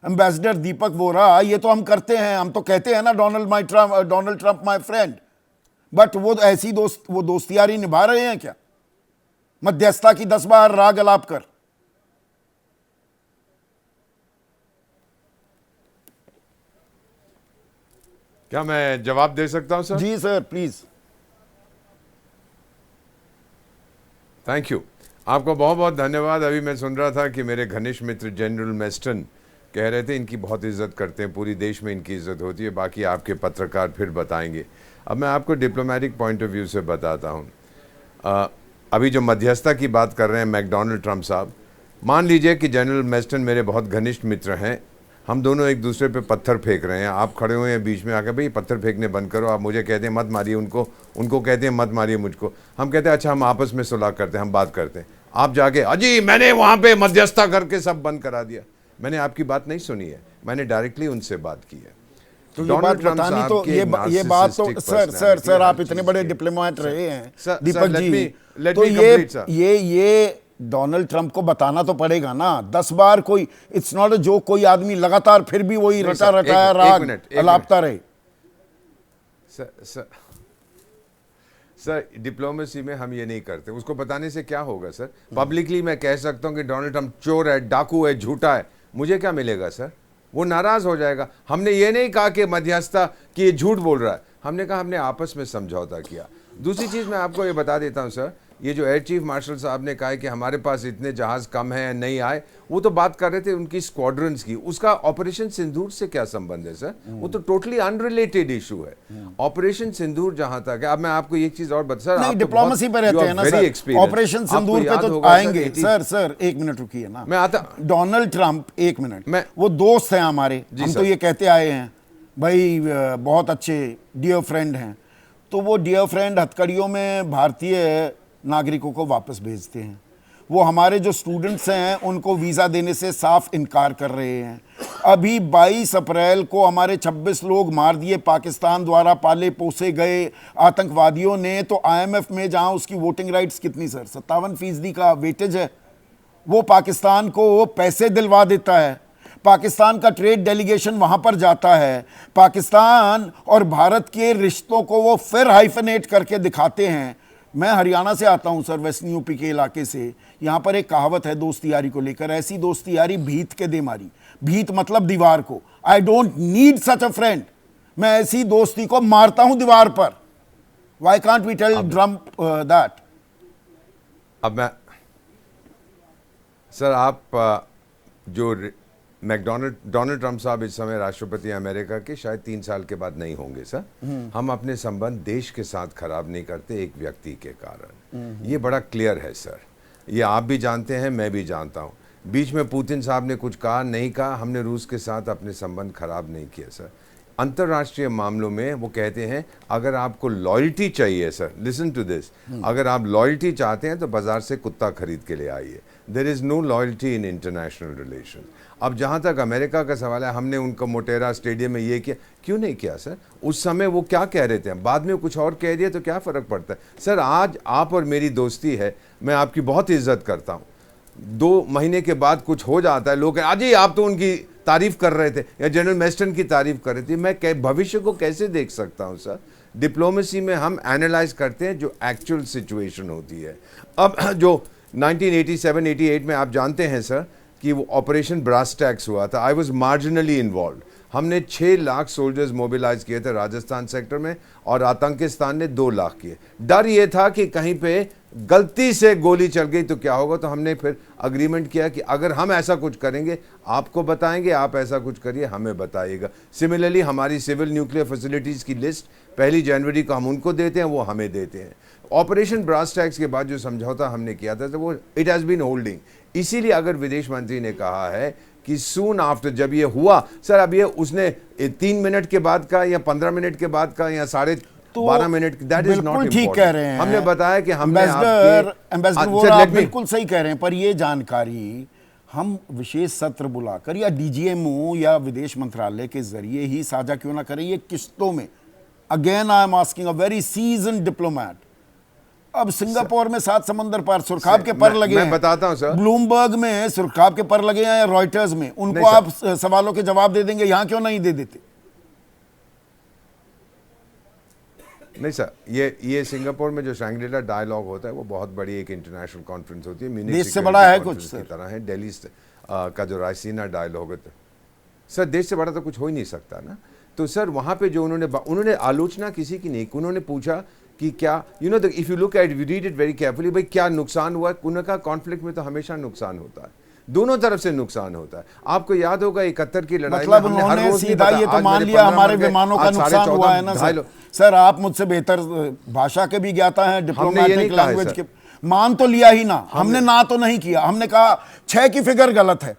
एम्बेसडर दीपक वोरा, ये तो हम करते हैं। हम तो कहते हैं ना Donald Trump my friend, but वो ऐसी दोस्ती यारी निभा रहे हैं क्या मध्यस्थता की 10 बार राग अलाप कर? क्या मैं जवाब दे सकता हूं सर? जी सर, प्लीज। थैंक यू, आपको बहुत बहुत धन्यवाद। अभी मैं सुन रहा था कि मेरे घनिष्ठ मित्र जनरल मेस्टन कह रहे थे इनकी बहुत इज्जत करते हैं, पूरी देश में इनकी इज्जत होती है, बाकी आपके पत्रकार फिर बताएंगे। अब मैं आपको डिप्लोमेटिक पॉइंट ऑफ व्यू से बताता हूं। अभी जो मध्यस्थता की बात कर रहे हैं मैकडोनल्ड ट्रंप साहब, मान लीजिए कि जनरल मेस्टन मेरे बहुत घनिष्ठ मित्र हैं, हम दोनों एक दूसरे पे पत्थर फेंक रहे हैं, आप खड़े हुए हैं बीच में आकर, भाई पत्थर फेंकने बंद करो, आप मुझे कहते हैं मत मारिए उनको कहते हैं मत मारिए मुझको, हम कहते हैं अच्छा हम आपस में सुलह करते हैं, हम बात करते हैं, आप जाके अजी मैंने वहाँ पे मध्यस्थता करके सब बंद करा दिया। मैंने आपकी बात नहीं सुनी है, मैंने डायरेक्टली उनसे बात की है। तो ये बात बतानी, तो ये बात तो सर आप इतने बड़े डिप्लोमेट रहे हैं दीपक जी, तो ये डोनाल्ड ट्रंप को बताना तो पड़ेगा ना 10 बार। कोई इट्स नॉट अ जोक, कोई आदमी लगातार फिर भी वही रटाया राग अलापता रहे। सर डिप्लोमेसी में हम ये नहीं करते, उसको बताने से क्या होगा सर? पब्लिकली मैं कह सकता हूं कि डोनाल्ड ट्रंप चोर है, डाकू है, झूठा है, मुझे क्या मिलेगा सर? वो नाराज हो जाएगा। हमने ये नहीं कहा कि मध्यस्थता कि ये झूठ बोल रहा है, हमने कहा हमने आपस में समझौता किया। दूसरी चीज मैं आपको ये बता देता हूं सर, ये जो एयर चीफ मार्शल साहब ने कहा है कि हमारे पास इतने जहाज कम हैं, नहीं आए, वो तो बात कर रहे थे उनकी स्क्वाड्रंस की, उसका ऑपरेशन सिंदूर से क्या संबंध है सर? वो तो टोटली अनरिलेटेड इशू है। ऑपरेशन सिंदूर जहां तक है, अब मैं आपको एक चीज और बता, नहीं डिप्लोमेसी पे रहते हैं ना सर, ऑपरेशन सिंदूर पे तो आएंगे। सर 1 मिनट रुकिए ना, मैं आता। डोनाल्ड ट्रंप 1 मिनट, वो दोस्त हैं हमारे, हम तो ये कहते आए हैं भाई बहुत अच्छे डियर फ्रेंड हैं, तो वो डियर फ्रेंड हथकड़ियों में भारतीय नागरिकों को वापस भेजते हैं। वो हमारे जो स्टूडेंट्स हैं उनको वीज़ा देने से साफ इनकार कर रहे हैं। अभी 22 अप्रैल को हमारे 26 लोग मार दिए पाकिस्तान द्वारा पाले पोसे गए आतंकवादियों ने। तो आईएमएफ में जहां उसकी वोटिंग राइट्स कितनी सर 57% का वेटेज है, वो पाकिस्तान को पैसे दिलवा देता है। पाकिस्तान का ट्रेड डेलीगेशन वहां पर जाता है, पाकिस्तान और भारत के रिश्तों को वो फिर हाइफनेट करके दिखाते हैं। मैं हरियाणा से आता हूं सर, वेस्टर्न यूपी के इलाके से। यहां पर एक कहावत है दोस्ती यारी को लेकर, ऐसी दोस्ती यारी भीत के दे मारी। भीत मतलब दीवार को। I don't need such a friend, मैं ऐसी दोस्ती को मारता हूं दीवार पर। Why can't we tell Trump that? अब मैं सर, आप जो डोनाल्ड ट्रंप साहब इस समय राष्ट्रपति अमेरिका के शायद 3 साल के बाद नहीं होंगे सर। हम अपने संबंध देश के साथ खराब नहीं करते एक व्यक्ति के कारण, ये बड़ा क्लियर है सर। ये आप भी जानते हैं, मैं भी जानता हूँ। बीच में पुतिन साहब ने कुछ कहा नहीं कहा, हमने रूस के साथ अपने संबंध खराब नहीं किए सर। अंतर्राष्ट्रीय मामलों में वो कहते हैं अगर आपको लॉयल्टी चाहिए सर, लिसन टू दिस, अगर आप लॉयल्टी चाहते हैं तो बाजार से कुत्ता खरीद के ले आइए। There is no loyalty in international relation. अब जहाँ तक अमेरिका का सवाल है, हमने उनको मोटेरा स्टेडियम में ये किया, क्यों नहीं किया सर? उस समय वो क्या कह रहे थे, बाद में कुछ और कह दिए तो क्या फ़र्क पड़ता है सर? आज आप और मेरी दोस्ती है, मैं आपकी बहुत इज्जत करता हूँ। 2 महीने के बाद कुछ हो जाता है, लोग आज ही आप तो उनकी तारीफ कर रहे थे या जनरल मेस्टन की तारीफ कर रहे थे, मैं भविष्य को कैसे देख सकता हूँ सर? डिप्लोमेसी में हम एनालाइज करते हैं जो एक्चुअल सिचुएशन होती है। अब जो 1987-88 में आप जानते हैं सर कि वो ऑपरेशन ब्रास टैक्स हुआ था, आई वॉज मार्जिनली इन्वॉल्व। हमने 6 लाख सोल्जर्स मोबिलाइज किए थे राजस्थान सेक्टर में और आतंकिस्तान ने 2 लाख किए। डर ये था कि कहीं पे गलती से गोली चल गई तो क्या होगा, तो हमने फिर अग्रीमेंट किया कि अगर हम ऐसा कुछ करेंगे आपको बताएंगे, आप ऐसा कुछ करिए हमें बताइएगा। सिमिलरली हमारी सिविल न्यूक्लियर फैसिलिटीज़ की लिस्ट 1 जनवरी को हम उनको देते हैं, वो हमें देते हैं। ऑपरेशन ब्रास टैक्स के बाद जो समझौता हमने किया था तो वो इट हैज़ बीन होल्डिंग। इसीलिए अगर विदेश मंत्री ने कहा है कि सून आफ्टर, जब ये हुआ सर, अब ये उसने 3 मिनट के बाद का या 15 मिनट के बाद का या 12.5 मिनट, दैट इज नॉट ठीक कह रहे हैं। हमने बताया कि हमने एम्बेसडर वो आप बिल्कुल सही कह रहे हैं, पर ये जानकारी हम विशेष सत्र बुलाकर या डीजीएमओ या विदेश मंत्रालय के जरिए ही साझा क्यों ना करें, ये किस्तों में। Again I am asking a very season diplomat. अब सिंगापुर में 7 समंदर पार सुरखाब के पर लगे हैं, मैं बताता हूं सर, ब्लूमबर्ग में सुरखाब के पर लगे हैं या रॉयटर्स में, उनको आप सवालों के जवाब दे देंगे, यहां क्यों नहीं दे देते? नहीं सर, ये सिंगापुर में जो शैंग्री-ला डायलॉग होता है वो बहुत बड़ी एक इंटरनेशनल कॉन्फ्रेंस होती है, म्यूनिख देश से बड़ा है कुछ की तरह है। दिल्ली का जो रायसीना डायलॉग है सर, देश से बड़ा तो कुछ हो ही नहीं सकता ना। तो सर वहाँ पे जो उन्होंने आलोचना किसी की नहीं, उन्होंने पूछा कि क्या if you look at, read it very carefully, भाई क्या नुकसान हुआ? उन्होंने कहा कॉन्फ्लिक्ट में तो हमेशा नुकसान होता है, दोनों तरफ से नुकसान होता है। आपको याद होगा 71 की लड़ाई मतलब में उन्होंने सीधा ये तो मान लिया हमारे विमानों का नुकसान हुआ है ना सर। सर आप मुझसे बेहतर भाषा के भी ज्ञाता हैं, डिप्लोमेटिक लैंग्वेज के, मान तो लिया ही ना, हमने ना तो नहीं किया। हमने कहा 6 की फिगर गलत है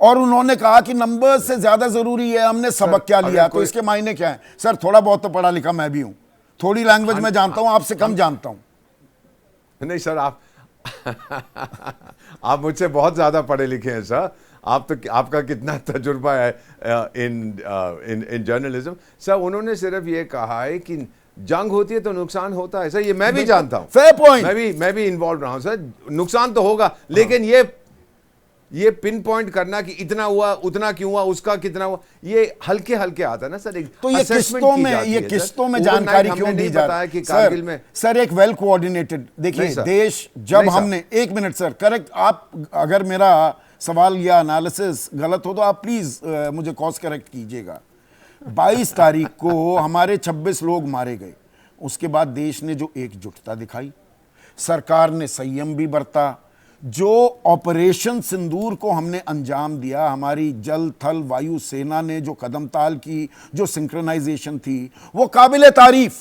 और उन्होंने कहा कि नंबर से ज्यादा जरूरी है। हमने सबक क्या लिया, तो इसके मायने क्या है? सर थोड़ा बहुत तो पढ़ा लिखा मैं भी हूं, थोड़ी लैंग्वेज में जानता हूं, आपसे कम जानता हूं। नहीं सर, आप मुझसे बहुत ज्यादा पढ़े लिखे हैं सर। आपका कितना तजुर्बा है इन जर्नलिज्म। सर उन्होंने सिर्फ ये कहा है कि जंग होती है तो नुकसान होता है सर, ये मैं भी जानता हूं, फेयर पॉइंट, मैं भी इन्वॉल्व रहा हूं सर। नुकसान तो होगा, लेकिन ये पिन पॉइंट करना कि इतना हुआ, उतना क्यों हुआ, उसका कितना हुआ, ये हल्के हल्के आता है ना सर। तो ये किस्तों में जानकारी क्यों दी जा रही है कि कारगिल में सर एक वेल कोऑर्डिनेटेड, देखिए देश जब हमने, 1 मिनट सर, करेक्ट, आप अगर मेरा सवाल या एनालिसिस गलत हो तो आप प्लीज मुझे कॉज करेक्ट कीजिएगा। 22 तारीख को हमारे 26 लोग मारे गए, उसके बाद देश ने जो एकजुटता दिखाई, सरकार ने संयम भी बरता, जो ऑपरेशन सिंदूर को हमने अंजाम दिया, हमारी जल थल वायु सेना ने जो कदम ताल की, जो सिंक्रोनाइजेशन थी, वो काबिले तारीफ।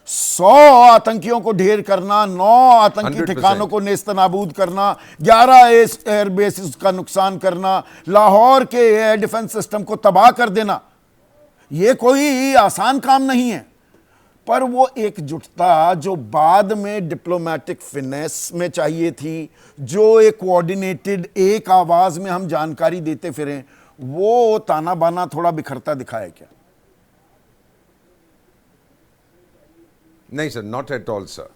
100 आतंकियों को ढेर करना, 9 आतंकी ठिकानों को नेस्तनाबूद करना, 11 एयर बेसिस का नुकसान करना, लाहौर के एयर डिफेंस सिस्टम को तबाह कर देना, ये कोई आसान काम नहीं है। पर वो एकजुटता जो बाद में डिप्लोमेटिक फिनेस में चाहिए थी, जो एक कोऑर्डिनेटेड एक आवाज में हम जानकारी देते फिरें, वो ताना बाना थोड़ा बिखरता दिखाया क्या? नहीं sir, not at all sir.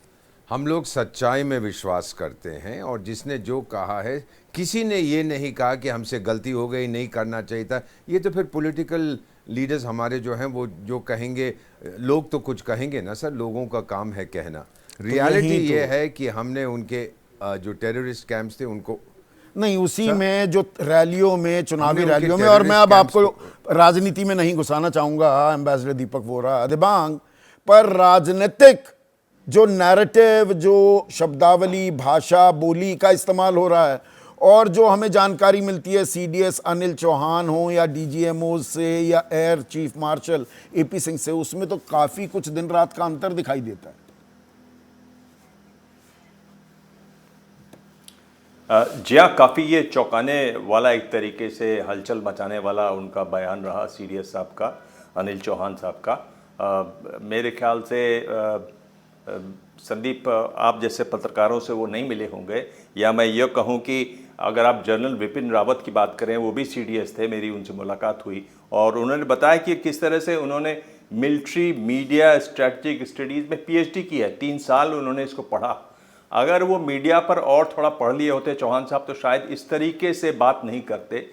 हम लोग सच्चाई में विश्वास करते हैं और जिसने जो कहा है, किसी ने ये नहीं कहा कि हमसे गलती हो गई, नहीं करना चाहिए था। ये तो फिर पॉलिटिकल लीडर्स हमारे जो हैं वो जो कहेंगे, लोग तो कुछ कहेंगे ना सर, लोगों का काम है कहना। रियलिटी ये है कि हमने उनके जो टेररिस्ट कैंप्स थे उनको नहीं, उसी में जो रैलियों में, चुनावी रैलियों में, और मैं अब आपको राजनीति में नहीं घुसाना चाहूंगा एम्बेसडर दीपक वोरा दिबांग, पर राजनीतिक जो नैरेटिव, जो शब्दावली, भाषा, बोली का इस्तेमाल हो रहा है, और जो हमें जानकारी मिलती है सीडीएस अनिल चौहान हो या डीजीएमओ से या air chief marshal AP Singh से, उसमें तो काफी कुछ दिन रात का अंतर दिखाई देता है। जी हाँ, काफ़ी ये चौंकाने वाला, एक तरीके से हलचल मचाने वाला उनका बयान रहा सीडीएस साहब का, अनिल चौहान साहब का। मेरे ख्याल से संदीप, आप जैसे पत्रकारों से वो नहीं मिले होंगे, या मैं ये कहूँ कि अगर आप जनरल विपिन रावत की बात करें, वो भी सीडीएस थे, मेरी उनसे मुलाकात हुई और उन्होंने बताया कि किस तरह से उन्होंने मिलिट्री मीडिया स्ट्रेटजिक स्टडीज़ में पीएचडी की है, 3 साल उन्होंने इसको पढ़ा। अगर वो मीडिया पर और थोड़ा पढ़ लिए होते चौहान साहब, तो शायद इस तरीके से बात नहीं करते,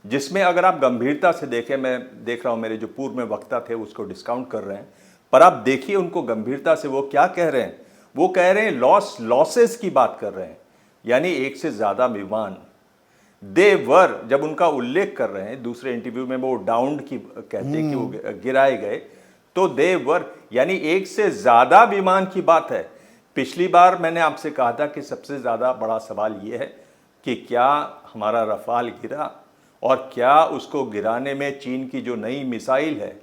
जिसमें अगर आप गंभीरता से देखें, मैं देख रहा हूँ मेरे जो पूर्व में वक्ता थे उसको डिस्काउंट कर रहे हैं, पर आप देखिए उनको गंभीरता से वो क्या कह रहे हैं। वो कह रहे हैं लॉसेस की बात कर रहे हैं, यानी 1 से ज़्यादा विमान देवर, जब उनका उल्लेख कर रहे हैं दूसरे इंटरव्यू में, वो डाउन की कहते हैं कि वो गिराए गए, तो देवर यानी 1 से ज़्यादा विमान की बात है। पिछली बार मैंने आपसे कहा था कि सबसे ज़्यादा बड़ा सवाल ये है कि क्या हमारा रफाल गिरा, और क्या उसको गिराने में चीन की जो नई मिसाइल है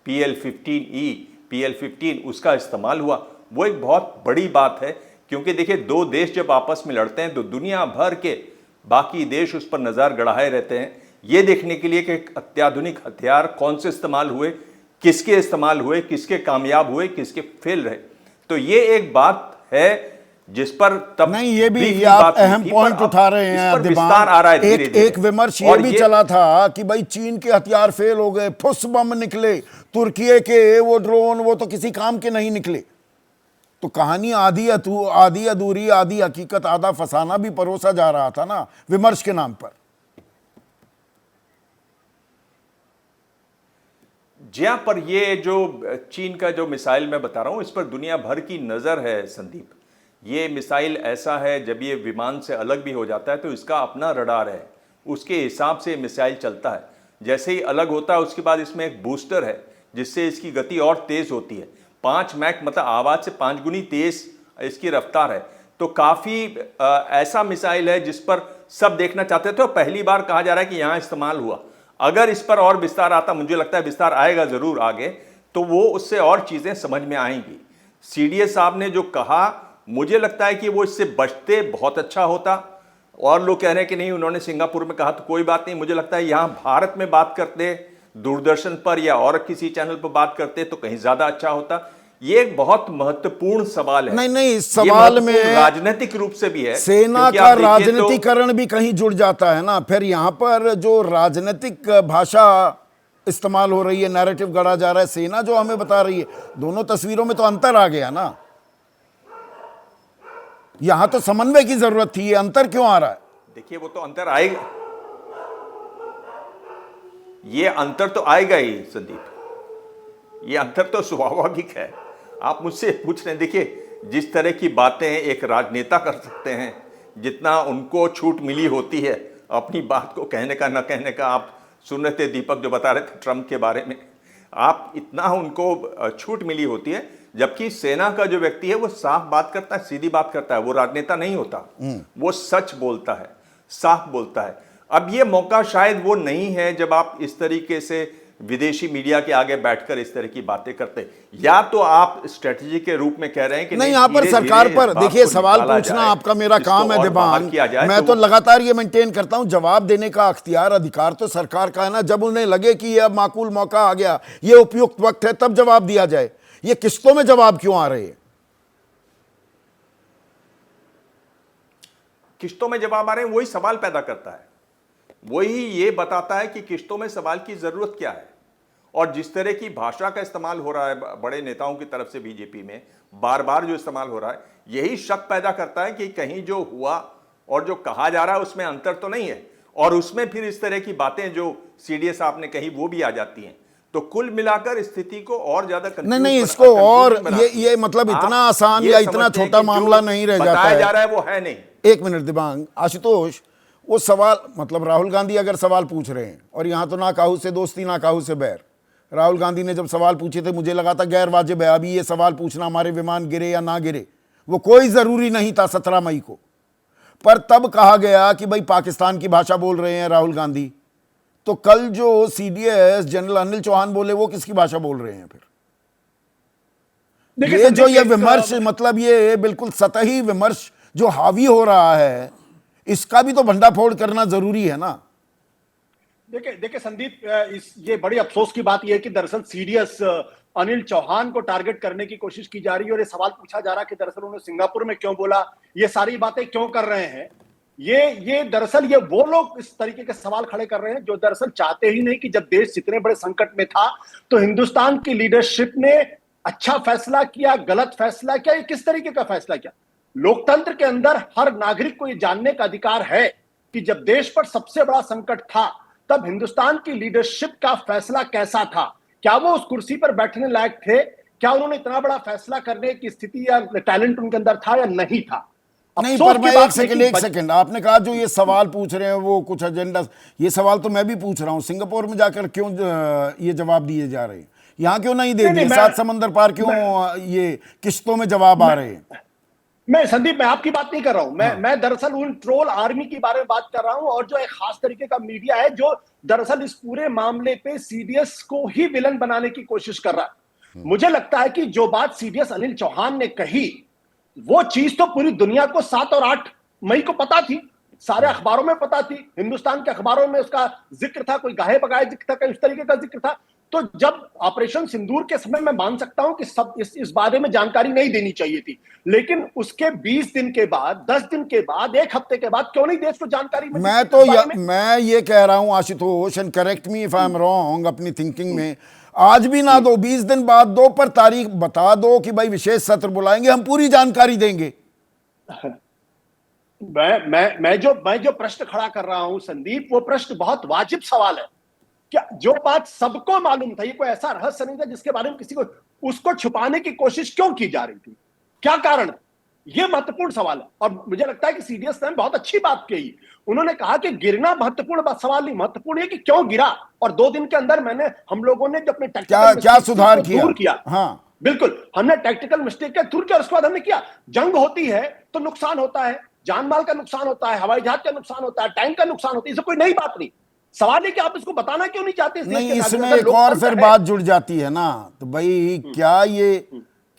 PL-15E, PL-15 उसका इस्तेमाल हुआ। वो एक बहुत बड़ी बात है, क्योंकि देखिए 2 देश जब आपस में लड़ते हैं तो दुनिया भर के बाकी देश उस पर नज़र गड़ाए रहते हैं, ये देखने के लिए कि अत्याधुनिक हथियार कौन से इस्तेमाल हुए, किसके इस्तेमाल हुए, किसके कामयाब हुए, किसके फेल रहे। तो ये एक बात है जिस पर तब नहीं, ये भी आप अहम पॉइंट उठा रहे हैं। विस्तार आ रहा है, एक विमर्श ये भी चला था कि भाई चीन के हथियार फेल हो गए, फुस बम निकले, तुर्की के वो ड्रोन वो तो किसी काम के नहीं निकले। तो कहानी आधी अधूरी, आधी हकीकत, आधा फसाना भी परोसा जा रहा था ना विमर्श के नाम पर। जहां पर ये जो चीन का जो मिसाइल मैं बता रहा हूं, इस पर दुनिया भर की नज़र है संदीप। ये मिसाइल ऐसा है, जब ये विमान से अलग भी हो जाता है तो इसका अपना रडार है, उसके हिसाब से मिसाइल चलता है। जैसे ही अलग होता है उसके बाद इसमें एक बूस्टर है जिससे इसकी गति और तेज़ होती है। 5 मैक मतलब आवाज़ से 5 गुनी तेज़ इसकी रफ्तार है। तो काफ़ी ऐसा मिसाइल है जिस पर सब देखना चाहते थे और पहली बार कहा जा रहा है कि यहाँ इस्तेमाल हुआ। अगर इस पर और विस्तार आता, मुझे लगता है विस्तार आएगा ज़रूर आगे, तो वो उससे और चीज़ें समझ में आएंगी। सीडीएस साहब ने जो कहा, मुझे लगता है कि वो इससे बचते बहुत अच्छा होता। और लोग कह रहे हैं कि नहीं, उन्होंने सिंगापुर में कहा तो कोई बात नहीं। मुझे लगता है यहाँ भारत में बात करते, दूरदर्शन पर या और किसी चैनल पर बात करते तो कहीं ज़्यादा अच्छा होता। ये एक बहुत महत्वपूर्ण सवाल है। नहीं, इस सवाल में राजनीतिक रूप से भी है, सेना का राजनीतिकरण भी कहीं जुड़ जाता है ना। फिर यहाँ पर जो राजनीतिक भाषा इस्तेमाल हो रही है, नैरेटिव गढ़ा जा रहा है, सेना जो हमें बता रही है, दोनों तस्वीरों में तो अंतर आ गया ना। यहां तो समन्वय की जरूरत थी, ये अंतर क्यों आ रहा है? देखिए, वो तो अंतर आएगा, ये अंतर तो आएगा ही संदीप, ये अंतर तो स्वाभाविक है। आप मुझसे पूछ रहे हैं, देखिए जिस तरह की बातें एक राजनेता कर सकते हैं, जितना उनको छूट मिली होती है अपनी बात को कहने का न कहने का। आप सुन रहे थे दीपक जो बता रहे थे ट्रंप के बारे में, आप इतना उनको छूट मिली होती है, जबकि सेना का जो व्यक्ति है वो साफ बात करता है, सीधी बात करता है, वो राजनेता नहीं होता, वो सच बोलता है, साफ बोलता है। अब ये मौका शायद वो नहीं है जब आप इस तरीके से विदेशी मीडिया के आगे बैठकर इस तरह की बातें करते। या तो आप स्ट्रेटजी के रूप में कह रहे हैं कि नहीं, यहाँ पर सरकार पर देखिए सवाल पूछना आपका मेरा काम है दिबांग, मैं तो लगातार ये मेंटेन करता हूं, जवाब देने का अख्तियार अधिकार तो सरकार का है ना। जब उन्हें लगे कि ये अब माकूल मौका आ गया, ये उपयुक्त वक्त है, तब जवाब दिया जाए। ये किस्तों में जवाब क्यों आ रहे हैं? किस्तों में जवाब आ रहे हैं, वही सवाल पैदा करता है, वही ये बताता है कि किस्तों में सवाल की जरूरत क्या है। और जिस तरह की भाषा का इस्तेमाल हो रहा है बड़े नेताओं की तरफ से बीजेपी में, बार बार जो इस्तेमाल हो रहा है, यही शक पैदा करता है कि कहीं जो हुआ और जो कहा जा रहा है उसमें अंतर तो नहीं है। और उसमें फिर इस तरह की बातें जो सीडीएस साहब ने कही वो भी आ जाती हैं। तो कुल मिलाकर स्थिति को और ज्यादा नहीं, इसको और ये मतलब इतना आसान या इतना छोटा मामला नहीं रह जाता है। जा रहा है वो है नहीं। एक मिनट दिबांग, आशुतोष, वो सवाल मतलब राहुल गांधी अगर सवाल पूछ रहे हैं, और यहां तो ना काहू से दोस्ती ना काहू से बैर। राहुल गांधी ने जब सवाल पूछे थे, मुझे लगा था गैर वाजिब है अभी ये सवाल पूछना, हमारे विमान गिरे या ना गिरे, वो कोई जरूरी नहीं था 17 मई को। पर तब कहा गया कि भाई पाकिस्तान की भाषा बोल रहे हैं राहुल गांधी, तो कल जो सीडीएस जनरल अनिल चौहान बोले वो किसकी भाषा बोल रहे हैं फिर? देखिए ये संदीप, जो ये एक, विमर्श, मतलब ये बिल्कुल सतही विमर्श जो हावी हो रहा है, इसका भी तो भंडाफोड़ करना जरूरी है ना। देखिए देखिए संदीप, ये बड़ी अफसोस की बात यह है कि दरअसल सीडीएस अनिल चौहान को टारगेट करने की कोशिश की जा रही है और ये सवाल पूछा जा रहा है कि दरअसल उन्होंने सिंगापुर में क्यों बोला, ये सारी बातें क्यों कर रहे हैं। ये दरअसल ये वो लोग इस तरीके के सवाल खड़े कर रहे हैं जो दरअसल चाहते ही नहीं कि जब देश इतने बड़े संकट में था तो हिंदुस्तान की लीडरशिप ने अच्छा फैसला किया, गलत फैसला किया, ये किस तरीके का फैसला किया। लोकतंत्र के अंदर हर नागरिक को ये जानने का अधिकार है कि जब देश पर सबसे बड़ा संकट था तब हिंदुस्तान की लीडरशिप का फैसला कैसा था, क्या वो उस कुर्सी पर बैठने लायक थे, क्या उन्होंने इतना बड़ा फैसला करने की स्थिति या टैलेंट उनके अंदर था या नहीं था। नहीं, अफसोस पर की मैं बात है कि एक सेकंड, आपने कहा जो ये सवाल पूछ रहे हैं वो कुछ एजेंडा, ये सवाल तो मैं भी पूछ रहा हूं, सिंगापुर में जाकर क्यों ये जवाब दिए जा रहे हैं, यहां क्यों नहीं दे दिए? सात समंदर पार क्यों ये किश्तों में जवाब आ रहे हैं? मैं संदीप, मैं आपकी बात नहीं कर रहा हूं, मैं दरअसल उन ट्रोल आर्मी की बारे में बात कर रहा हूं और जो एक खास तरीके का मीडिया है जो दरअसल इस पूरे मामले पे सीडीएस को ही विलन बनाने की कोशिश कर रहा है। मुझे लगता है कि जो बात सीडीएस अनिल चौहान ने कही वो चीज तो पूरी दुनिया को 7 और 8 मई को पता थी, सारे अखबारों में पता थी, हिंदुस्तान के अखबारों में उसका जिक्र था, कोई गाहे बगाए जिक्र था, कोई इस तरीके का जिक्र था। तो जब ऑपरेशन सिंदूर के समय मैं मान सकता हूं कि सब इस बारे में जानकारी नहीं देनी चाहिए थी, लेकिन उसके 20 दिन के बाद, 10 दिन के बाद, 1 हफ्ते के बाद क्यों नहीं देश को जानकारी मिली? मैं ये कह रहा हूं Ashutosh, and correct me if I am wrong, अपनी थिंकिंग में आज भी ना दो, 20 दिन बाद दो, पर तारीख बता दो कि भाई विशेष सत्र बुलाएंगे, हम पूरी जानकारी देंगे। मैं जो प्रश्न खड़ा कर रहा हूं संदीप, वो प्रश्न बहुत वाजिब सवाल है। क्या जो बात सबको मालूम था, ये कोई ऐसा रहस्य नहीं था जिसके बारे में किसी को, उसको छुपाने की कोशिश क्यों की जा रही थी, क्या कारण? ये महत्वपूर्ण सवाल है। और मुझे लगता है कि सीडीएस ने बहुत अच्छी बात कही, उन्होंने कहा कि गिरना महत्वपूर्ण सवाल नहीं, महत्वपूर्ण है कि क्यों गिरा। और 2 दिन के अंदर हम लोगों ने जो अपने क्या सुधार किया। हाँ बिल्कुल, हमने टैक्टिकल मिस्टेक का दूर किया और उसके बाद हमने किया। जंग होती है तो नुकसान होता है, जान माल का नुकसान होता है, हवाई जहाज का नुकसान होता है, टैंक का नुकसान होता है, इससे कोई नई बात नहीं। सवाल है कि आप इसको बताना क्यों नहीं चाहते? नहीं, इसमें एक और फिर बात जुड़ जाती है ना, तो भाई क्या ये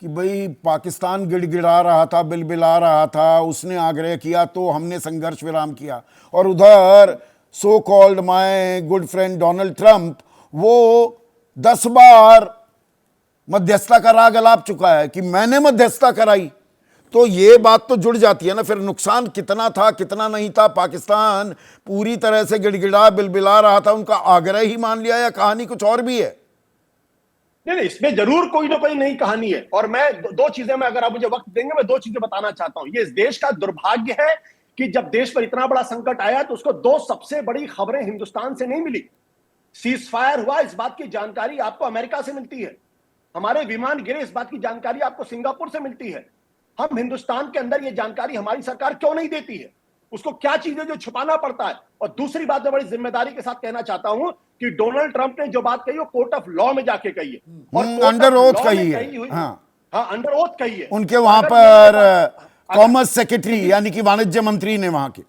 कि भाई पाकिस्तान गिड़गिड़ा रहा था, बिलबिला रहा था, उसने आग्रह किया तो हमने संघर्ष विराम किया, और उधर so called my good friend Donald Trump वो 10 बार मध्यस्थता का राग अलाप चुका है कि मैंने मध्यस्थता कराई। तो ये बात तो जुड़ जाती है ना, फिर नुकसान कितना था कितना नहीं था, पाकिस्तान पूरी तरह से गिड़गिड़ा बिलबिला रहा था, उनका आग्रह ही मान लिया, या कहानी कुछ और भी है? नहीं, इसमें जरूर कोई ना कोई नई कहानी है। और मैं 2 चीजें, मैं अगर आप मुझे वक्त देंगे, मैं 2 चीजें बताना चाहता हूं। ये इस देश का दुर्भाग्य है कि जब देश पर इतना बड़ा संकट आया तो उसको 2 सबसे बड़ी खबरें हिंदुस्तान से नहीं मिली। सीज फायर हुआ, इस बात की जानकारी आपको अमेरिका से मिलती है, हमारे विमान गिरे, इस बात की जानकारी आपको सिंगापुर से मिलती है। हम हिंदुस्तान के अंदर ये जानकारी हमारी सरकार क्यों नहीं देती है? उसको क्या चीजें जो छुपाना पड़ता है? और दूसरी बात मैं बड़ी जिम्मेदारी के साथ कहना चाहता हूं कि डोनाल्ड ट्रंप ने जो बात कही वो कोर्ट ऑफ लॉ में जाके कही है, और अंडर ओथ कही है। हाँ, अंडर ओथ कही है। उनके वहां पर कॉमर्स सेक्रेटरी यानी कि वाणिज्य मंत्री ने वहां के,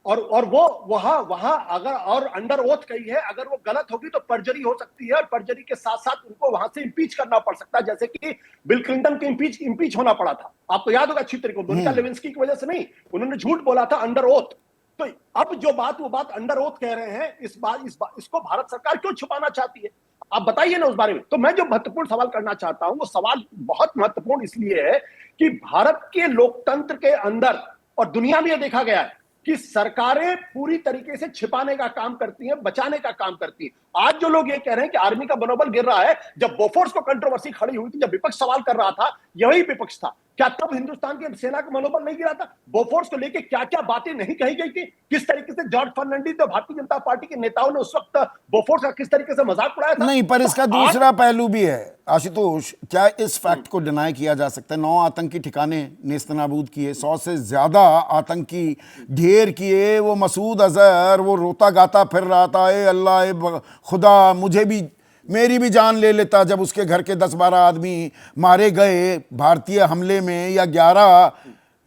और वो वहां अगर और अंडर ओथ कही है, अगर वो गलत होगी तो पर्जरी हो सकती है, और पर्जरी के साथ साथ उनको वहां से इंपीच करना पड़ सकता है, जैसे कि बिल क्लिंटन को इंपीच होना पड़ा था। आपको याद होगा अच्छी तरीके, मोनिका लेविंस्की की वजह से नहीं, उन्होंने झूठ बोला था अंडर ओथ। तो अब जो बात, वो बात अंडर ओथ कह रहे हैं, इसको भारत सरकार क्यों छुपाना चाहती है? आप बताइए ना उस बारे में। तो मैं जो महत्वपूर्ण सवाल करना चाहता हूं, वो सवाल बहुत महत्वपूर्ण इसलिए है कि भारत के लोकतंत्र के अंदर और दुनिया में यह देखा गया है कि सरकारें पूरी तरीके से छिपाने का काम करती हैं, बचाने का काम करती हैं। आज जो लोग ये कह रहे हैं कि आर्मी का मनोबल गिर रहा है, जब बोफोर्स को कंट्रोवर्सी खड़ी हुई थी, जब विपक्ष सवाल कर रहा था, यही विपक्ष था, क्या तब हिंदुस्तान की सेना का मनोबल नहीं गिरा था? बोफोर्स को लेकर क्या क्या बातें नहीं कही गई थी? किस तरीके से जॉर्ज फर्नांडिस और भारतीय जनता पार्टी के नेताओं ने उस वक्त बोफोर्स का किस तरीके से मजाक उड़ाया था? नहीं, पर इसका दूसरा पहलू भी है आशुतोष। क्या इस फैक्ट को डिनाई किया जा सकता है? 9 आतंकी ठिकाने नेस्तनाबूद किए, 100 से ज्यादा आतंकी ढेर किए, वो मसूद अजहर वो रोता गाता फिर रहा था, ए अल्लाह, ए खुदा, मुझे भी, मेरी भी जान ले लेता, जब उसके घर के 10-12 आदमी मारे गए भारतीय हमले में, या 11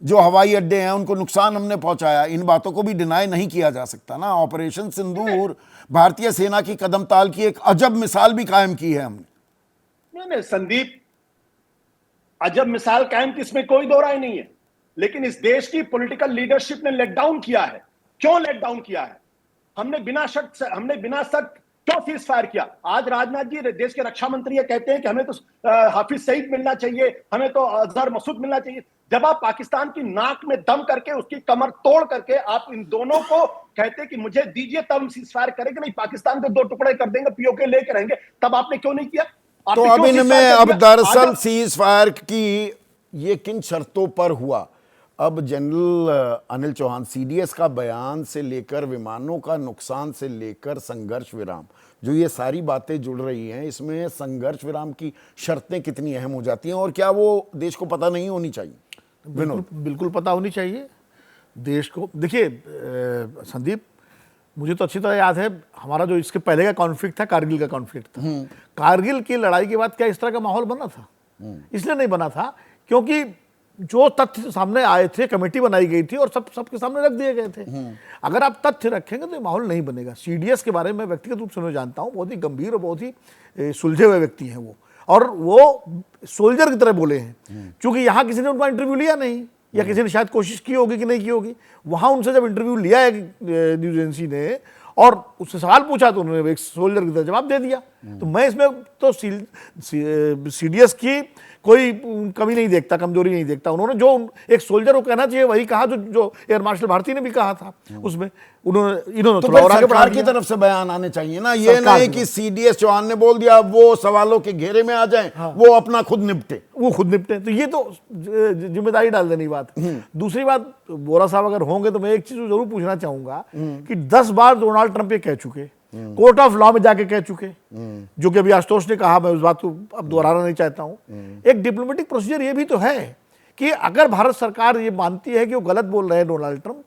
जो हवाई अड्डे हैं उनको नुकसान हमने पहुंचाया, इन बातों को भी डिनाई नहीं किया जा सकता ना। ऑपरेशन सिंदूर भारतीय सेना की कदमताल की एक अजब मिसाल भी कायम की है हमने। नहीं संदीप, अजब मिसाल कायम की इसमें कोई दो राय नहीं है, लेकिन इस देश की पॉलिटिकल लीडरशिप ने लेट डाउन किया है। क्यों लेट डाउन किया है? हमने बिना शर्त क्यों सीज फायर किया? आज राजनाथ जी देश के रक्षा मंत्री कहते हैं कि हमें तो हाफिज सईद मिलना चाहिए, हमें तो अजहर मसूद मिलना चाहिए। जब आप पाकिस्तान की नाक में दम करके उसकी कमर तोड़ करके आप इन दोनों को कहते हैं कि मुझे दीजिए तब हम सीज फायर करेंगे, नहीं पाकिस्तान को 2 टुकड़े कर देंगे, पीओके लेके रहेंगे, तब आपने क्यों नहीं किया? तो अब इनमें अब दरअसल सीज फायर की ये किन शर्तों पर हुआ? अब जनरल अनिल चौहान, सीडीएस का बयान से लेकर विमानों का नुकसान से लेकर संघर्ष विराम, जो ये सारी बातें जुड़ रही हैं, इसमें संघर्ष विराम की शर्तें कितनी अहम हो जाती हैं और क्या वो देश को पता नहीं होनी चाहिए? बिल्कुल पता होनी चाहिए देश को। देखिए संदीप, मुझे तो अच्छी तरह याद है हमारा जो इसके पहले का कॉन्फ्लिक्ट था, कारगिल का कॉन्फ्लिक्ट था। कारगिल की लड़ाई के बाद क्या इस तरह का माहौल बना था? इसलिए नहीं बना था क्योंकि जो तथ्य सामने आए थे, कमेटी बनाई गई थी और सबके सामने रख दिए गए थे। अगर आप तथ्य रखेंगे तो ये माहौल नहीं बनेगा। सीडीएस के बारे में व्यक्तिगत रूप से मैं जानता हूँ, बहुत ही गंभीर और बहुत ही सुलझे हुए व्यक्ति हैं वो, और वो सोल्जर की तरह बोले हैं। क्योंकि यहाँ किसी ने उनका इंटरव्यू लिया नहीं, या किसी ने शायद कोशिश की होगी कि नहीं की होगी। वहाँ उनसे जब इंटरव्यू लिया है न्यूज एजेंसी ने और उससे सवाल पूछा तो उन्होंने एक सोल्जर की तरह जवाब दे दिया। तो मैं इसमें तो सीडीएस की कोई कमी नहीं देखता, कमजोरी नहीं देखता। उन्होंने जो एक सोल्जर को कहना चाहिए वही कहा, जो एयर मार्शल भारती ने भी कहा था उसमें। इन्होंने तो फिर सरकार की तरफ से बयान आने चाहिए ना, ये नहीं कि सीडीएस चौहान ने बोल दिया वो सवालों के घेरे में आ जाएं। हाँ। वो अपना खुद निपटे। तो ये तो जिम्मेदारी डाल देने की बात। दूसरी बात, बोरा साहब अगर होंगे तो मैं एक चीज जरूर पूछना चाहूंगा कि 10 बार डोनाल्ड ट्रंप ये कह चुके, कोर्ट ऑफ लॉ में जाके कह चुके, जो कि अभी आशुतोष ने कहा, मैं उस बात को अब दोहराना नहीं चाहता हूं। एक डिप्लोमेटिक प्रोसीजर ये भी तो है कि अगर भारत सरकार ये मानती है कि वो गलत बोल रहे हैं डोनाल्ड ट्रंप,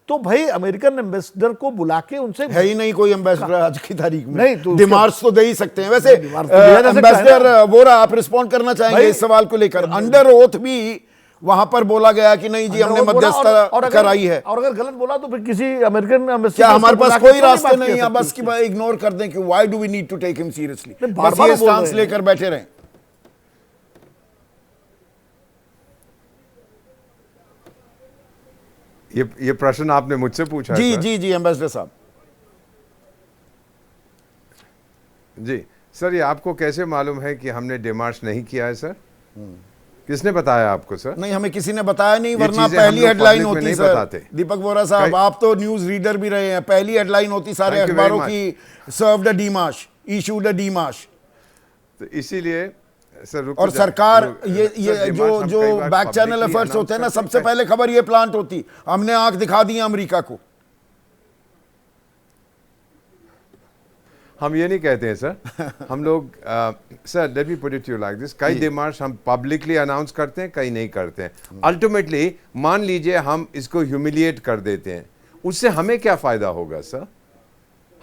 तो भाई अमेरिकन एम्बेसडर को बुला के उनसे, है ही नहीं कोई एम्बेसडर आज की तारीख में, नहीं तो डिमार्च तो दे ही सकते हैं। वैसे एम्बेसडर बोरा, आप रिस्पॉन्ड करना चाहेंगे इस सवाल को लेकर? अंडर ओथ भी वहां पर बोला गया कि नहीं जी हमने मध्यस्थता कराई है, और अगर गलत बोला तो फिर किसी अमेरिकन एम्बेसडर, क्या हमारे पास कोई रास्ते नहीं है बस कि इग्नोर कर दें कि why do we need to take him seriously, बस ये स्टांस लेकर बैठे रहें? ये प्रश्न आपने मुझसे पूछा? जी जी जी एम्बेसडर साहब। जी सर, ये आपको कैसे मालूम है कि हमने डिमार्च नहीं किया है सर? किसने बताया आपको सर? नहीं, हमें किसी ने बताया नहीं, वरना पहली हेडलाइन होती सर। दीपक बोरा साहब, आप तो न्यूज रीडर भी रहे हैं, पहली हेडलाइन होती सारे अखबारों की, सर्व्ड अ डीमार्श, इशूड अ डीमार्श। तो इसीलिए सर, और सरकार ये जो बैक चैनल एफर्ट्स होते हैं ना, सबसे पहले खबर ये प्लांट होती, हमने आंख दिखा दी अमेरिका को। हम ये नहीं कहते हैं सर, हम लोग sir let me put it you like this, कई डिमांड्स हम पब्लिकली अनाउंस करते हैं, कई नहीं करते हैं। अल्टीमेटली मान लीजिए हम इसको ह्यूमिलिएट कर देते हैं, उससे हमें क्या फायदा होगा सर?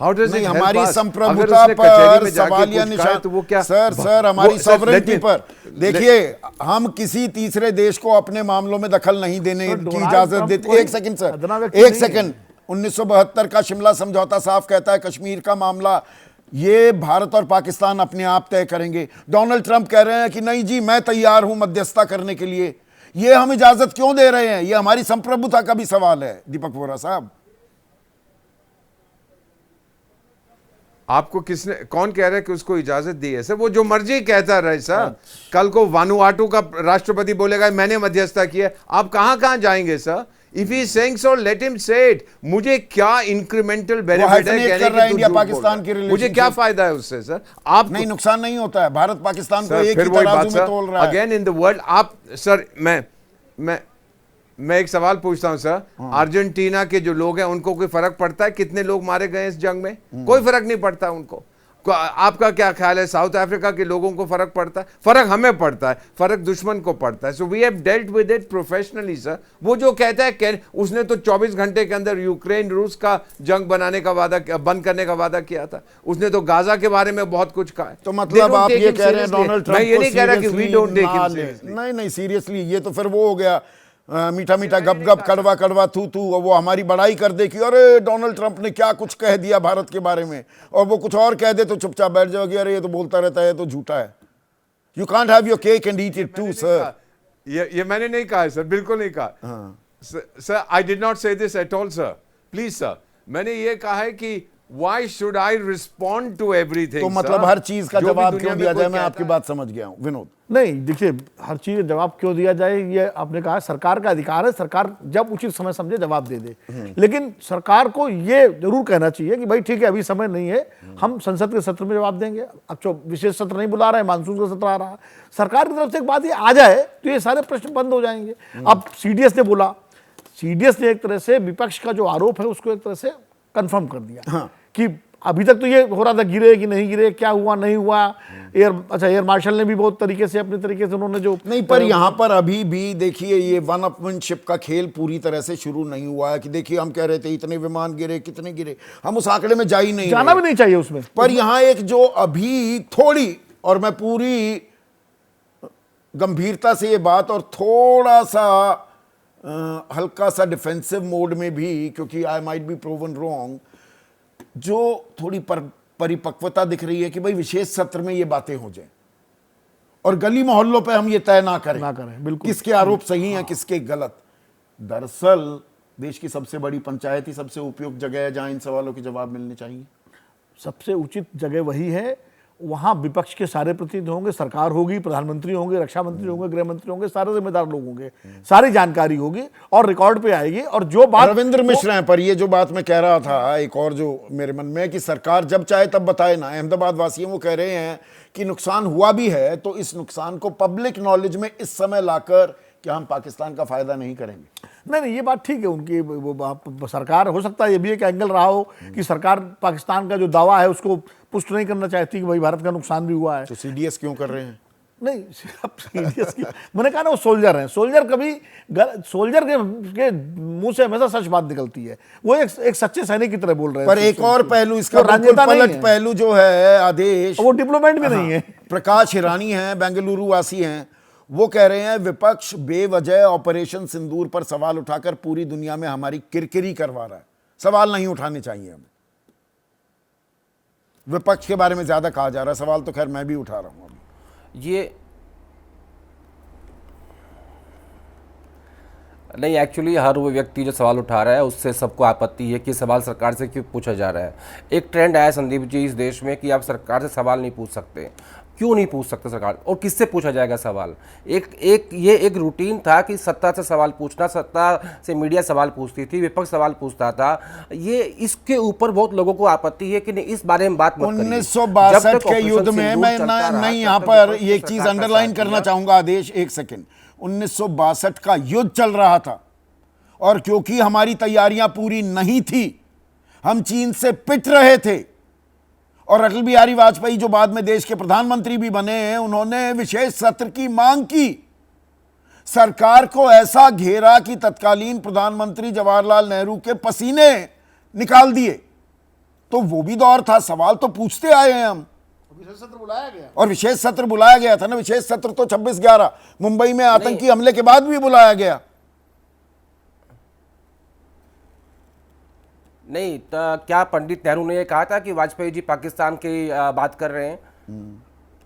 हाउ डज इट, हमारी संप्रभुता पर सवालिया निशान, तो वो क्या सर हमारी सॉवरेनिटी पर देखिए, हम किसी तीसरे देश को अपने मामलों में दखल नहीं देने की इजाजत देते। एक सेकंड सर, एक सेकंड। 1972 का शिमला समझौता साफ कहता है कश्मीर का मामला ये भारत और पाकिस्तान अपने आप तय करेंगे। डोनाल्ड ट्रंप कह रहे हैं कि नहीं जी मैं तैयार हूं मध्यस्थता करने के लिए। ये हम इजाजत क्यों दे रहे हैं? ये हमारी संप्रभुता का भी सवाल है दीपक वोरा साहब। आपको किसने, कौन कह रहा है कि उसको इजाजत दी है सर? वो जो मर्जी कहता रहे सर। कल को वानुआटू का राष्ट्रपति बोलेगा मैंने मध्यस्थता किया, आप कहां जाएंगे sir? If he is saying so, let him say it. मुझे क्या इंक्रीमेंटल बेनिफिट है कहने की? इंडिया पाकिस्तान की रिलेशनशिप, मुझे क्या फायदा है उससे सर? आप नहीं, नुकसान नहीं होता है। भारत पाकिस्तान को एक ही तराजू में तोल रहा है। अगेन इन द वर्ल्ड आप सर, मैं एक सवाल पूछता हूं सर, अर्जेंटीना के जो लोग हैं उनको कोई फर्क पड़ता है कितने लोग मारे गए इस जंग में? कोई फर्क नहीं पड़ता उनको। आपका क्या ख्याल है? साउथ अफ्रीका के लोगों को फर्क पड़ता है? फर्क हमें पड़ता है, फर्क दुश्मन को पड़ता है। So we have dealt with it professionally sir. वो जो कहता है उसने तो 24 घंटे के अंदर यूक्रेन रूस का जंग बनाने का वादा, बंद करने का वादा किया था। उसने तो गाजा के बारे में बहुत कुछ कहा है। तो मतलब आप ये कह रहे हैं डोनाल्ड ट्रंप, मैं ये नहीं कह रहा कि we don't take him seriously. नहीं सीरियसली, ये तो फिर वो हो गया मीठा मीठा गप गप कड़वा कड़वा थू थू, और वो हमारी बड़ाई कर दे कि अरे डोनाल्ड ट्रंप ने क्या कुछ कह दिया भारत के बारे में, और वो कुछ और कह दे तो चुपचाप बैठ जाओगे, अरे ये तो बोलता रहता है, तो झूठा है। You can't have your cake and eat it too sir. ये मैंने नहीं कहा है सर, बिल्कुल नहीं कहा sir. I did not say this at all sir, please sir. मैंने ये कहा है कि why should I respond to everything. तो मतलब हर चीज का जवाब क्यों दिया जाए? मैं आपकी बात समझ गया हूं विनोद। नहीं देखिए, हर चीज का जवाब क्यों दिया जाए, ये आपने कहा सरकार का अधिकार है, सरकार जब उचित समय समझे जवाब दे दे। लेकिन सरकार को ये जरूर कहना चाहिए कि भाई ठीक है, अभी समय नहीं है, हम संसद के सत्र में जवाब देंगे। अब जो विशेष सत्र नहीं बुला रहे हैं, मानसून का सत्र आ रहा है, सरकार की तरफ से एक बात ये आ जाए तो ये सारे प्रश्न बंद हो जाएंगे। अब सीडीएस ने बोला, सीडीएस ने एक तरह से विपक्ष का जो आरोप है उसको एक तरह से कंफर्म कर दिया कि अभी तक तो ये हो रहा था गिरे कि नहीं गिरे, क्या हुआ नहीं हुआ। एयर मार्शल ने भी बहुत तरीके से अपने तरीके से उन्होंने जो नहीं, पर यहाँ पर अभी भी देखिए ये वन अपमैनशिप का खेल पूरी तरह से शुरू नहीं हुआ है कि देखिए हम कह रहे थे इतने विमान गिरे, कितने गिरे, हम उस आंकड़े में जा ही नहीं, जाना भी नहीं चाहिए उसमें। पर यहाँ एक जो अभी थोड़ी, और मैं पूरी गंभीरता से ये बात और थोड़ा सा हल्का सा डिफेंसिव मोड में भी, क्योंकि I might be proven wrong, जो थोड़ी परिपक्वता दिख रही है कि भाई विशेष सत्र में ये बातें हो जाएं और गली मोहल्लों पे हम ये तय ना करें बिल्कुल किसके आरोप सही हैं किसके गलत। दरअसल देश की सबसे बड़ी पंचायत ही सबसे उपयुक्त जगह है जहां इन सवालों के जवाब मिलने चाहिए। सबसे उचित जगह वही है, वहां विपक्ष के सारे प्रतिनिधि होंगे, सरकार होगी, प्रधानमंत्री होंगे, रक्षा मंत्री होंगे, गृह मंत्री होंगे, सारे जिम्मेदार लोग होंगे, सारी जानकारी होगी और रिकॉर्ड पे आएगी। और जो बात रविंद्र मिश्र हैं, पर ये जो बात मैं कह रहा था, एक और जो मेरे मन में है कि सरकार जब चाहे तब बताए ना। अहमदाबाद वासी वो कह रहे हैं कि नुकसान हुआ भी है तो इस नुकसान को पब्लिक नॉलेज में इस समय लाकर क्या हम पाकिस्तान का फायदा नहीं करेंगे। नहीं, ये बात ठीक है उनकी, वो सरकार, हो सकता है ये भी एक एंगल रहा हो कि सरकार पाकिस्तान का जो दावा है उसको पुष्ट नहीं करना चाहती कि भाई भारत का नुकसान भी हुआ है। तो सीडीएस क्यों कर रहे हैं? नहीं, अब सीडीएस की मैंने कहा ना, वो सोल्जर हैं, सोल्जर कभी सोल्जर के मुंह से हमेशा सच बात निकलती है, वो एक सच्चे सैनिक की तरह बोल रहे हैं। पर एक और पहलू इसका बिल्कुल पलट पहलू जो है आदेश, वो डिप्लोमेट भी नहीं है। प्रकाश हिरानी हैं, बेंगलुरु वासी हैं, वो कह रहे हैं विपक्ष बेवजह ऑपरेशन सिंदूर पर सवाल उठाकर पूरी दुनिया में हमारी किरकिरी करवा रहा है, सवाल नहीं उठाने चाहिए हमें। विपक्ष के बारे में ज्यादा कहा जा रहा है, सवाल तो खैर मैं भी उठा रहा हूं अभी। ये नहीं, एक्चुअली हर वो व्यक्ति जो सवाल उठा रहा है उससे सबको आपत्ति है कि सवाल सरकार से क्यों पूछा जा रहा है। एक ट्रेंड आया संदीप जी इस देश में कि आप सरकार से सवाल नहीं पूछ सकते। क्यों नहीं पूछ सकते सरकार, और किससे पूछा जाएगा सवाल? ये एक रूटीन था कि सत्ता से सवाल पूछना, सत्ता से मीडिया सवाल पूछती थी, विपक्ष सवाल पूछता था। ये इसके ऊपर बहुत लोगों को आपत्ति है कि नहीं, इस बारे में बात मत करिए। 1962 के युद्ध में मैं नहीं यहाँ पर ये एक चीज अंडरलाइन करना चाहूंगा आदेश, एक सेकंड। 1962 का युद्ध चल रहा था और क्योंकि हमारी तैयारियां पूरी नहीं थी, हम चीन से पिट रहे थे, और अटल बिहारी वाजपेयी जो बाद में देश के प्रधानमंत्री भी बने हैं, उन्होंने विशेष सत्र की मांग की। सरकार को ऐसा घेरा कि तत्कालीन प्रधानमंत्री जवाहरलाल नेहरू के पसीने निकाल दिए। तो वो भी दौर था, सवाल तो पूछते आए हैं हम। विशेष सत्र बुलाया गया, और विशेष सत्र बुलाया गया था ना। विशेष सत्र तो 26/11 मुंबई में आतंकी हमले के बाद भी बुलाया गया। नहीं, तो क्या पंडित नेहरू ने ये कहा था कि वाजपेयी जी पाकिस्तान की बात कर रहे हैं?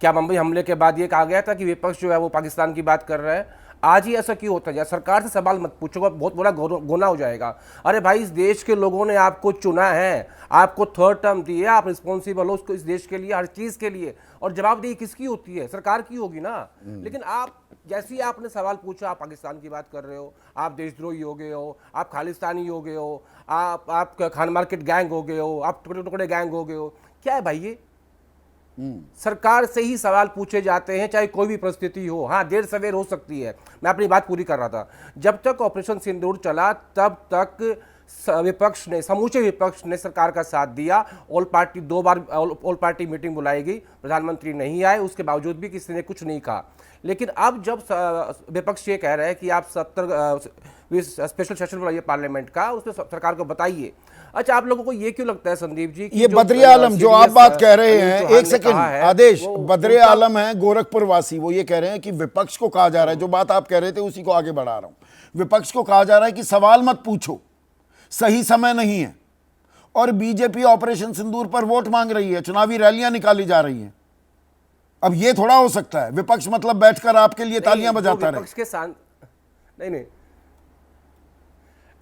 क्या मुंबई हमले के बाद ये कहा गया था कि विपक्ष जो है वो पाकिस्तान की बात कर रहा है? आज ही ऐसा क्यों होता है? सरकार से सवाल मत पूछो, बहुत बड़ा गुनाह हो जाएगा। अरे भाई, इस देश के लोगों ने आपको चुना है, आपको 3rd टर्म दी है, आप रिस्पॉन्सिबल हो उसको, इस देश के लिए, हर चीज़ के लिए, और जवाबदेही किसकी होती है? सरकार की होगी ना। लेकिन आप जैसे ही आपने सवाल पूछा, आप पाकिस्तान की बात कर रहे हो, आप देशद्रोही हो गए हो, आप खालिस्तानी हो गए हो, आप खान मार्केट गैंग हो गए हो, आप टुकड़े टुकड़े गैंग हो गए हो। क्या है भाई ये? सरकार से ही सवाल पूछे जाते हैं, चाहे कोई भी परिस्थिति हो। हाँ, देर सवेर हो सकती है, मैं अपनी बात पूरी कर रहा था। जब तक ऑपरेशन सिंदूर चला तब तक विपक्ष ने, समूचे विपक्ष ने सरकार का साथ दिया। ऑल पार्टी 2 बार ऑल पार्टी मीटिंग बुलाई गई, प्रधानमंत्री नहीं आए, उसके बावजूद भी किसी ने कुछ नहीं कहा। लेकिन अब जब विपक्ष ये कह रहे हैं कि आप 70 स्पेशल सेशन बुलाइए पार्लियामेंट का, उसमें सरकार को बताइए। अच्छा, आप लोगों को ये क्यों लगता है संदीप जी कि ये बद्री आलम जो आप बात कह रहे हैं, एक सेकंड आदेश, बद्री आलम है गोरखपुर वासी, वो ये कह रहे हैं कि विपक्ष को कहा जा रहा है, जो बात आप कह रहे थे उसी को आगे बढ़ा रहा हूं, विपक्ष को कहा जा रहा है कि सवाल मत पूछो, सही समय नहीं है। और बीजेपी ऑपरेशन सिंदूर पर वोट मांग रही है, चुनावी रैलियां निकाली जा रही हैं। अब ये थोड़ा हो सकता है विपक्ष मतलब बैठकर आपके लिए तालियां बजाता रहे? विपक्ष के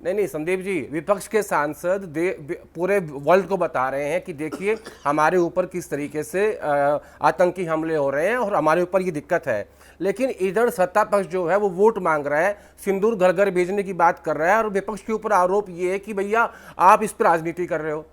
नहीं संदीप जी, विपक्ष के सांसद पूरे वर्ल्ड को बता रहे हैं कि देखिए हमारे ऊपर किस तरीके से आतंकी हमले हो रहे हैं और हमारे ऊपर ये दिक्कत है। लेकिन इधर सत्ता पक्ष जो है वो वोट मांग रहा है, सिंदूर घर घर भेजने की बात कर रहा है, और विपक्ष के ऊपर आरोप ये है कि भैया आप इस पर राजनीति कर रहे हो।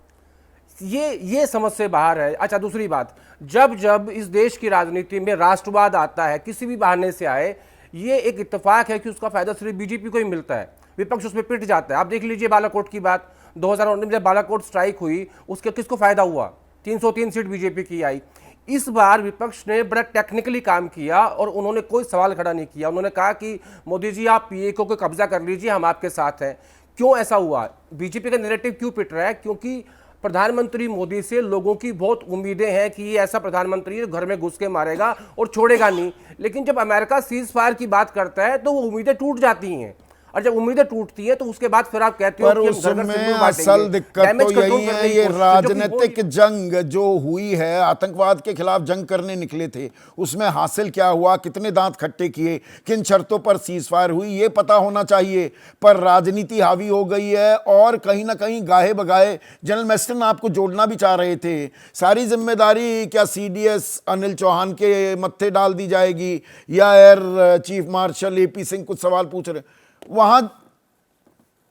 ये समझ से बाहर है। अच्छा, दूसरी बात, जब इस देश की राजनीति में राष्ट्रवाद आता है, किसी भी बहाने से आए, ये एक इत्तेफाक है कि उसका फायदा सिर्फ बीजेपी को ही मिलता है, विपक्ष उसमें पिट जाता है। आप देख लीजिए बालाकोट की बात, 2019 में जब बालाकोट स्ट्राइक हुई, उसके किसको फायदा हुआ? 303 सीट बीजेपी की आई। इस बार विपक्ष ने बड़ा टेक्निकली काम किया और उन्होंने कोई सवाल खड़ा नहीं किया। उन्होंने कहा कि मोदी जी आप पीएको को कब्जा कर लीजिए, हम आपके साथ हैं। क्यों ऐसा हुआ? बीजेपी का नैरेटिव क्यों पिट रहा है? क्योंकि प्रधानमंत्री मोदी से लोगों की बहुत उम्मीदें हैं कि ये ऐसा प्रधानमंत्री है घर में घुस के मारेगा और छोड़ेगा नहीं। लेकिन जब अमेरिका सीज फायर की बात करता है तो वो उम्मीदें टूट जाती हैं, और जब उम्मीदें टूटती हैं तो उसके बाद फिर आप कहते हो कि उसमें असल दिक्कत तो यही है, ये राजनीतिक जंग जो हुई है, आतंकवाद के खिलाफ जंग करने निकले थे, उसमें हासिल क्या हुआ, कितने दांत खट्टे किए, किन शर्तों पर सीज फायर हुई, ये पता होना चाहिए। पर राजनीति हावी हो गई है और कहीं ना कहीं गाहे बगाए। जनरल मेस्टन आपको जोड़ना भी चाह रहे थे, सारी जिम्मेदारी क्या सीडीएस अनिल चौहान के मत्थे डाल दी जाएगी या air chief marshal AP Singh कुछ सवाल पूछ रहे, वहां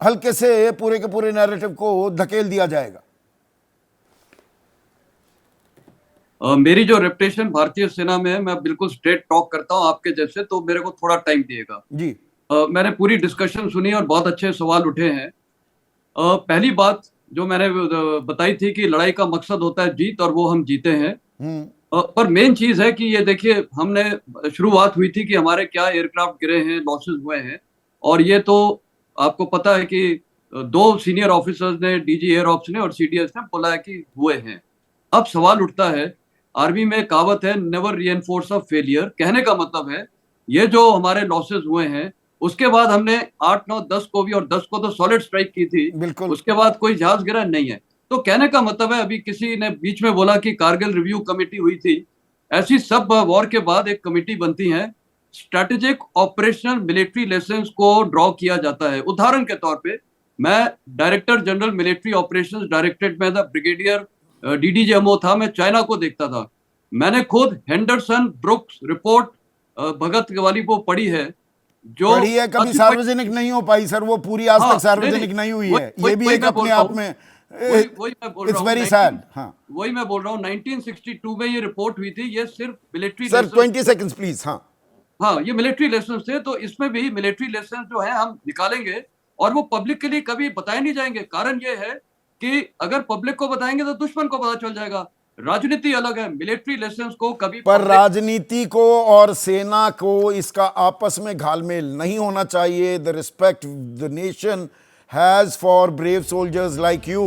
हल्के से पूरे के पूरे नैरेटिव को धकेल दिया जाएगा? मेरी जो रेपुटेशन भारतीय सेना में है, मैं बिल्कुल स्ट्रेट टॉक करता हूं आपके जैसे, तो मेरे को थोड़ा टाइम दिएगा जी। मैंने पूरी डिस्कशन सुनी और बहुत अच्छे सवाल उठे हैं। पहली बात जो मैंने बताई थी कि लड़ाई का मकसद होता है जीत, और वो हम जीते हैं। पर मेन चीज है कि ये देखिए, हमने शुरुआत हुई थी कि हमारे क्या एयरक्राफ्ट गिरे हैं, लॉसेस हुए हैं, और ये तो आपको पता है कि 2 सीनियर ऑफिसर्स ने, डीजी एयर ऑप्स ने और सीडीएस ने बोला है कि हुए हैं। अब सवाल उठता है, आर्मी में कहावत है नेवर रीइंफोर्स अ फेलियर, कहने का मतलब है ये जो हमारे लॉसेस हुए हैं, उसके बाद हमने 8, 9, 10 को भी, और 10 को तो सॉलिड स्ट्राइक की थी, बिल्कुल, उसके बाद कोई जहाज गिरा नहीं है। तो कहने का मतलब है, अभी किसी ने बीच में बोला कि कारगिल रिव्यू कमेटी हुई थी, ऐसी सब वॉर के बाद एक कमेटी बनती है, स्ट्रेटेजिक ऑपरेशनल मिलिट्री लेसन्स को ड्रॉ किया जाता है। उदाहरण के तौर पे, मैं director general military operations directorate में था, ब्रिगेडियर डीडीजीएमओ था, मैं चाइना को देखता था। मैंने खुद हेंडरसन ब्रुक्स रिपोर्ट भगत वाली वो पढ़ी है, जो पढ़ी है, कभी सार्वजनिक नहीं हो पाई सर, वो पूरी आज तक सार्वजनिक नहीं हुई है। ये भी एक अपने आप में इट्स वेरी सैड। हाँ, वही मैं बोल रहा हूँ, 1962 में ये रिपोर्ट हुई थी। ये सिर्फ मिलिट्री, सर 20 सेकंड्स प्लीज। हाँ, ये मिलिट्री लेसन्स थे, तो इसमें भी मिलिट्री लेसन्स जो है हम निकालेंगे, और वो पब्लिक के लिए कभी बताए नहीं जाएंगे। कारण ये है कि अगर पब्लिक को बताएंगे तो दुश्मन को पता चल जाएगा। राजनीति अलग है, मिलिट्री लेसन्स को कभी, पर राजनीति को और सेना को इसका आपस में घालमेल नहीं होना चाहिए। The respect the nation has for brave soldiers like you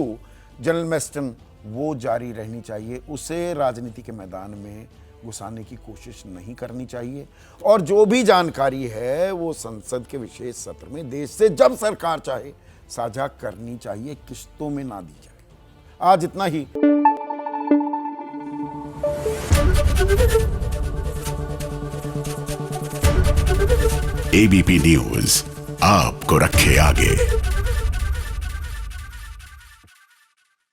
general Meston, वो जारी रहनी चाहिए। उसे राजनीति के मैदान में घुसाने की कोशिश नहीं करनी चाहिए, और जो भी जानकारी है वो संसद के विशेष सत्र में देश से जब सरकार चाहे साझा करनी चाहिए, किश्तों में ना दी जाए। आज इतना ही। एबीपी न्यूज आपको रखे आगे।